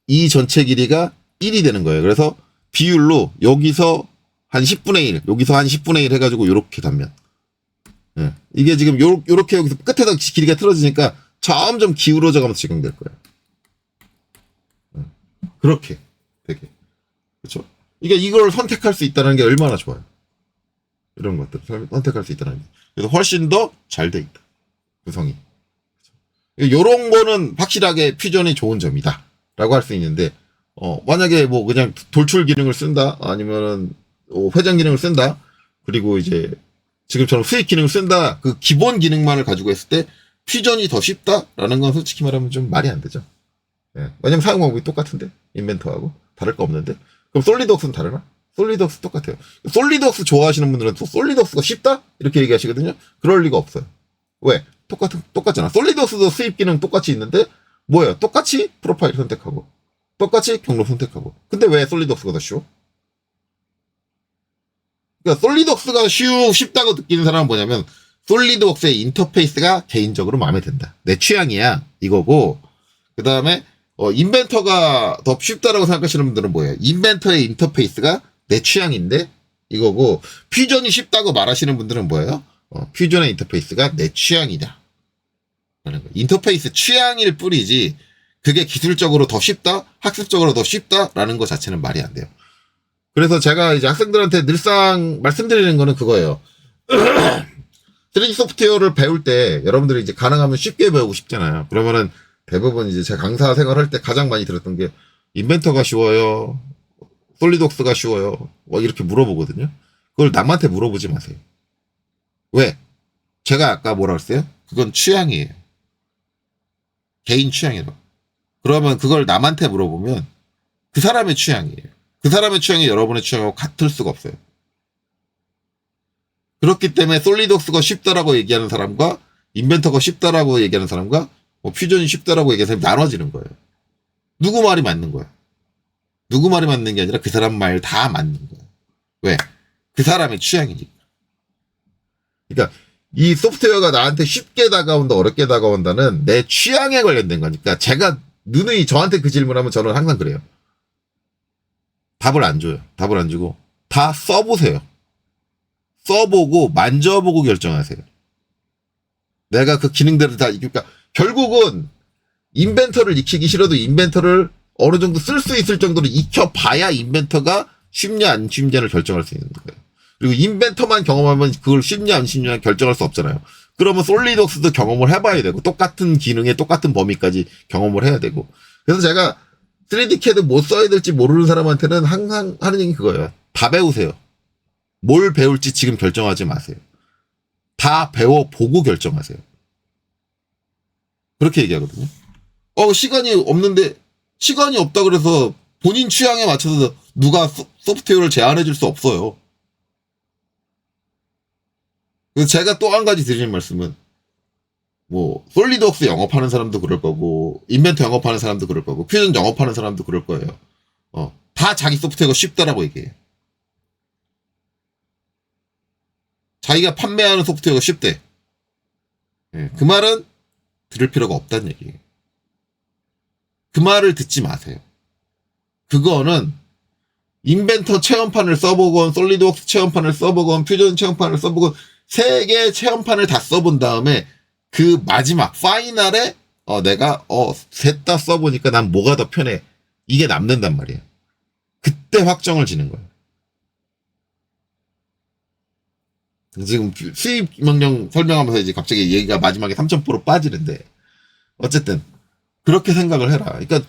이 전체 길이가 1이 되는 거예요. 그래서 비율로 여기서 한 10분의 1, 여기서 한 10분의 1 해가지고 요렇게 단면. 예. 이게 지금 요렇게 여기서 끝에다 길이가 틀어지니까 점점 기울어져 가면서 적용될 거예요. 그렇게 되게. 그렇죠? 이게 이걸 선택할 수 있다는 게 얼마나 좋아요. 이런 것들 선택할 수 있다는 게. 그래서 훨씬 더 잘 돼 있다. 구성이. 요런 거는 확실하게 퓨전이 좋은 점이다. 라고 할 수 있는데, 만약에 뭐 그냥 돌출 기능을 쓴다, 아니면은 회전 기능을 쓴다, 그리고 이제 지금처럼 수익 기능을 쓴다, 그 기본 기능만을 가지고 했을 때 퓨전이 더 쉽다라는 건 솔직히 말하면 좀 말이 안 되죠. 예. 왜냐면 사용 방법이 똑같은데 인벤터하고 다를 거 없는데. 그럼 솔리드웍스는 다르나? 솔리드웍스 똑같아요. 솔리드웍스 좋아하시는 분들은 또 솔리드웍스가 쉽다 이렇게 얘기하시거든요. 그럴 리가 없어요. 왜? 똑같잖아. 솔리드웍스도 수입 기능 똑같이 있는데 뭐예요? 똑같이 프로파일 선택하고 똑같이 경로 선택하고. 근데 왜 솔리드웍스가 더 쉬워? 그러니까 솔리드웍스가 쉽다고 느끼는 사람은 뭐냐면 솔리드웍스의 인터페이스가 개인적으로 마음에 든다. 내 취향이야 이거고. 그 다음에 인벤터가 더 쉽다라고 생각하시는 분들은 뭐예요? 인벤터의 인터페이스가 내 취향인데 이거고. 퓨전이 쉽다고 말하시는 분들은 뭐예요? 퓨전의 인터페이스가 내 취향이다. 인터페이스 취향일 뿐이지 그게 기술적으로 더 쉽다, 학습적으로 더 쉽다라는 것 자체는 말이 안 돼요. 그래서 제가 이제 학생들한테 늘상 말씀드리는 거는 그거예요. 3D 소프트웨어를 배울 때 여러분들이 이제 가능하면 쉽게 배우고 싶잖아요. 그러면은 대부분 이제 제가 강사 생활할 때 가장 많이 들었던 게 인벤터가 쉬워요, 솔리드웍스가 쉬워요, 이렇게 물어보거든요. 그걸 남한테 물어보지 마세요. 왜? 제가 아까 뭐라 그랬어요? 그건 취향이에요. 개인 취향이라고. 그러면 그걸 남한테 물어보면 그 사람의 취향이에요. 그 사람의 취향이 여러분의 취향하고 같을 수가 없어요. 그렇기 때문에 솔리드웍스가 쉽다라고 얘기하는 사람과 인벤터가 쉽다라고 얘기하는 사람과 퓨전이 쉽다라고 얘기하는 사람이 나눠지는 거예요. 누구 말이 맞는 거야? 누구 말이 맞는 게 아니라 그 사람 말 다 맞는 거예요. 왜? 그 사람의 취향이니까. 그러니까 이 소프트웨어가 나한테 쉽게 다가온다, 어렵게 다가온다는 내 취향에 관련된 거니까 제가 누누이 저한테 그 질문하면 저는 항상 그래요. 답을 안 줘요. 답을 안 주고 다 써보세요. 써보고 만져보고 결정하세요. 내가 그 기능들을 다 그러니까 결국은 인벤터를 익히기 싫어도 인벤터를 어느 정도 쓸 수 있을 정도로 익혀봐야 인벤터가 쉽냐 안 쉽냐를 결정할 수 있는 거예요. 그리고 인벤터만 경험하면 그걸 쉽냐 안 쉽냐 결정할 수 없잖아요. 그러면 솔리드웍스도 경험을 해봐야 되고 똑같은 기능에 똑같은 범위까지 경험을 해야 되고. 그래서 제가 3D CAD 뭐 써야 될지 모르는 사람한테는 항상 하는 얘기 그거예요. 다 배우세요. 뭘 배울지 지금 결정하지 마세요. 다 배워보고 결정하세요. 그렇게 얘기하거든요. 시간이 없는데 시간이 없다 그래서 본인 취향에 맞춰서 누가 소프트웨어를 제안해 줄 수 없어요. 그래서 제가 또 한 가지 드리는 말씀은 솔리드웍스 영업하는 사람도 그럴 거고 인벤터 영업하는 사람도 그럴 거고 퓨전 영업하는 사람도 그럴 거예요. 다 자기 소프트웨어가 쉽다라고 얘기해요. 자기가 판매하는 소프트웨어가 쉽대. 그 말은 들을 필요가 없다는 얘기예요. 그 말을 듣지 마세요. 그거는 인벤터 체험판을 써보건 솔리드웍스 체험판을 써보건 퓨전 체험판을 써보건 3개의 체험판을 다 써본 다음에 그 마지막 파이널에 내가 셋 다 써보니까 난 뭐가 더 편해. 이게 남는단 말이에요. 그때 확정을 지는 거예요. 지금 수입 명령 설명하면서 이제 갑자기 얘기가 마지막에 3,000% 빠지는데 어쨌든 그렇게 생각을 해라. 그러니까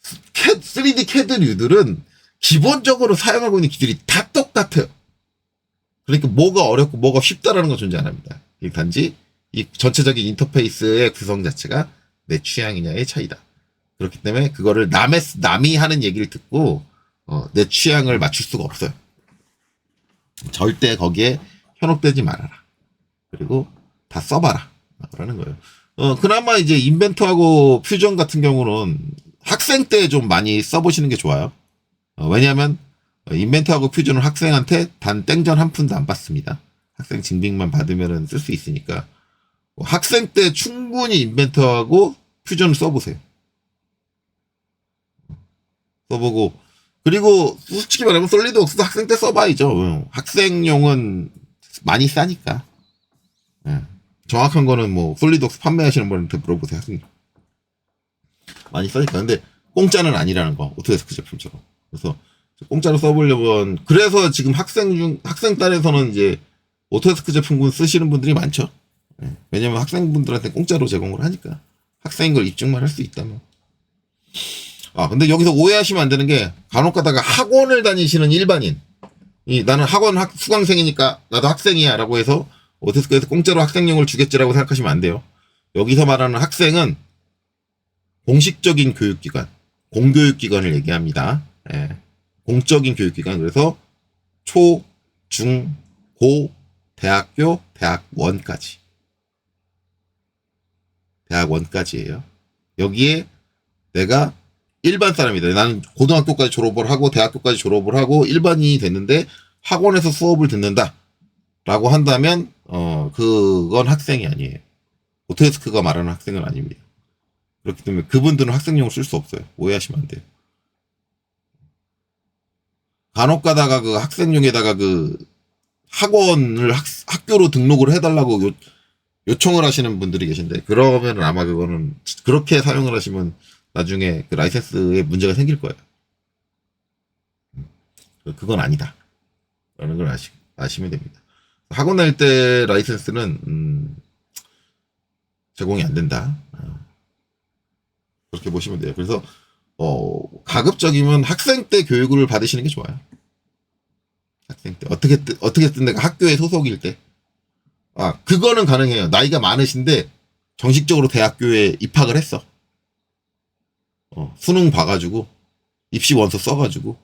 3D CAD류들은 기본적으로 사용하고 있는 기술이 다 똑같아요. 그러니까 뭐가 어렵고 뭐가 쉽다라는 건 존재 안 합니다. 단지 이 전체적인 인터페이스의 구성 자체가 내 취향이냐의 차이다. 그렇기 때문에 그거를 남이 하는 얘기를 듣고 내 취향을 맞출 수가 없어요. 절대 거기에 현혹되지 말아라. 그리고 다 써봐라. 라는 거예요. 그나마 이제 인벤터하고 퓨전 같은 경우는 학생 때 좀 많이 써보시는 게 좋아요. 왜냐하면 인벤터하고 퓨전은 학생한테 단 땡전 한 푼도 안 받습니다. 학생 증빙만 받으면 쓸 수 있으니까 학생 때 충분히 인벤터하고 퓨전을 써보세요. 써보고 그리고 솔직히 말하면 솔리드웍스도 학생 때 써봐야죠. 학생용은 많이 싸니까. 정확한 거는 솔리드웍스 판매하시는 분한테 물어보세요. 많이 싸니까. 근데 공짜는 아니라는 거. 오토데스크 제품처럼. 그래서 공짜로 써보려면 그래서 지금 학생 딸에서는 이제 오토데스크 제품군 쓰시는 분들이 많죠. 왜냐면 학생분들한테 공짜로 제공을 하니까. 학생인 걸 입증만 할 수 있다면. 근데 여기서 오해하시면 안 되는 게 간혹 가다가 학원을 다니시는 일반인 나는 학원 수강생이니까 나도 학생이야 라고 해서 오토데스크에서 공짜로 학생용을 주겠지라고 생각하시면 안 돼요. 여기서 말하는 학생은 공식적인 교육기관, 공교육기관을 얘기합니다. 예. 공적인 교육기관. 그래서 초, 중, 고, 대학교, 대학원까지. 대학원까지예요. 여기에 내가 일반 사람이다. 나는 고등학교까지 졸업을 하고 대학교까지 졸업을 하고 일반인이 됐는데 학원에서 수업을 듣는다. 라고 한다면 그건 학생이 아니에요. 오토데스크가 말하는 학생은 아닙니다. 그렇기 때문에 그분들은 학생용을 쓸 수 없어요. 오해하시면 안 돼요. 간혹 가다가 그 학생용에다가 그 학원을 학교로 등록을 해달라고 요청을 하시는 분들이 계신데, 그러면 아마 그거는 그렇게 사용을 하시면 나중에 그 라이센스에 문제가 생길 거예요. 그건 아니다. 라는 걸 아시면 됩니다. 학원 다닐 때 라이센스는 제공이 안 된다. 그렇게 보시면 돼요. 그래서 가급적이면 학생 때 교육을 받으시는 게 좋아요. 학생 때 어떻게든 내가 학교에 소속일 때, 그거는 가능해요. 나이가 많으신데 정식적으로 대학교에 입학을 했어. 수능 봐가지고 입시 원서 써가지고,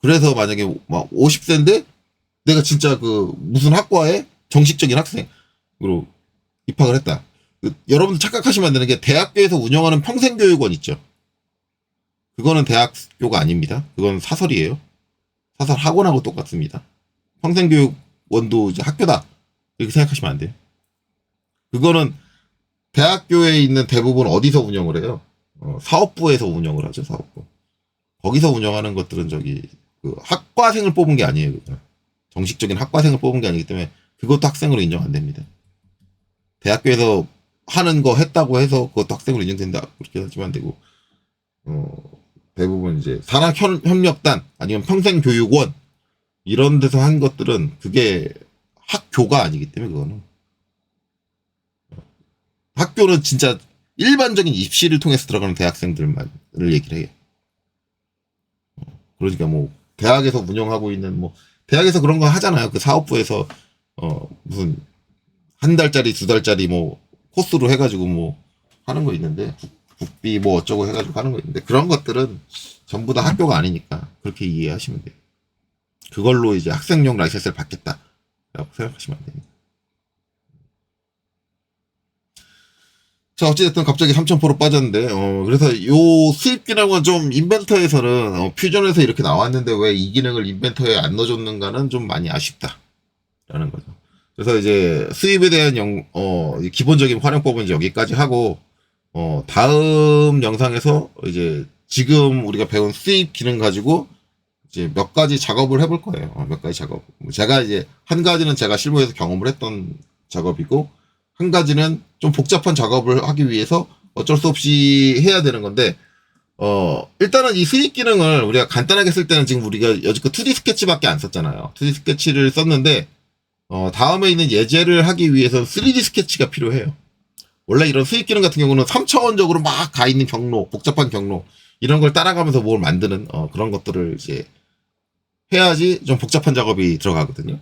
그래서 만약에 막 50세인데 내가 진짜 그 무슨 학과에 정식적인 학생으로 입학을 했다. 여러분들 착각하시면 안 되는 게, 대학교에서 운영하는 평생교육원 있죠. 그거는 대학교가 아닙니다. 그건 사설이에요. 사설 학원하고 똑같습니다. 평생교육원도 이제 학교다. 이렇게 생각하시면 안 돼요. 그거는 대학교에 있는 대부분 어디서 운영을 해요? 사업부에서 운영을 하죠. 사업부. 거기서 운영하는 것들은 그 학과생을 뽑은 게 아니에요. 그거는. 정식적인 학과생을 뽑은 게 아니기 때문에 그것도 학생으로 인정 안 됩니다. 대학교에서 하는 거 했다고 해서 그것도 학생으로 인정된다. 그렇게 하시면 안 되고, 대부분 이제 산학협력단 아니면 평생교육원 이런 데서 한 것들은 그게 학교가 아니기 때문에, 그거는 학교는 진짜 일반적인 입시를 통해서 들어가는 대학생들만을 얘기를 해요. 그러니까 뭐 대학에서 운영하고 있는, 뭐 대학에서 그런 거 하잖아요. 그 사업부에서 무슨 한 달짜리 두 달짜리 뭐 코스로 해가지고 뭐 하는 거 있는데, 국비 뭐 어쩌고 해가지고 하는 거 있는데, 그런 것들은 전부 다 학교가 아니니까 그렇게 이해하시면 돼요. 그걸로 이제 학생용 라이센스를 받겠다라고 생각하시면 안 됩니다. 자, 어찌됐든 갑자기 3,000% 빠졌는데, 그래서 요 수입 기능은 좀 인벤터에서는, 퓨전에서 이렇게 나왔는데 왜 이 기능을 인벤터에 안 넣어줬는가는 좀 많이 아쉽다. 라는 거죠. 그래서 이제 수입에 대한 기본적인 활용법은 이제 여기까지 하고, 다음 영상에서 이제 지금 우리가 배운 수입 기능 가지고 이제 몇 가지 작업을 해볼 거예요. 몇 가지 작업. 제가 이제 한 가지는 제가 실무에서 경험을 했던 작업이고, 한 가지는 좀 복잡한 작업을 하기 위해서 어쩔 수 없이 해야 되는 건데, 일단은 이 수입 기능을 우리가 간단하게 쓸 때는 지금 우리가 여지껏 2D 스케치밖에 안 썼잖아요. 2D 스케치를 썼는데, 다음에 있는 예제를 하기 위해서는 3D 스케치가 필요해요. 원래 이런 수입 기능 같은 경우는 3차원적으로 막 가 있는 경로, 복잡한 경로, 이런 걸 따라가면서 뭘 만드는, 그런 것들을 이제 해야지 좀 복잡한 작업이 들어가거든요.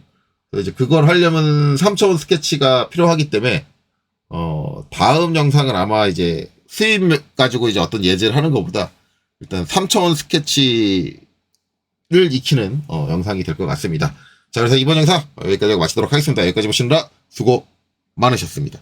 그래서 이제 그걸 하려면 3차원 스케치가 필요하기 때문에, 다음 영상은 아마 이제 수입 가지고 이제 어떤 예제를 하는 것보다 일단 3차원 스케치를 익히는, 영상이 될 것 같습니다. 자, 그래서 이번 영상 여기까지 마치도록 하겠습니다. 여기까지 보시느라 수고 많으셨습니다.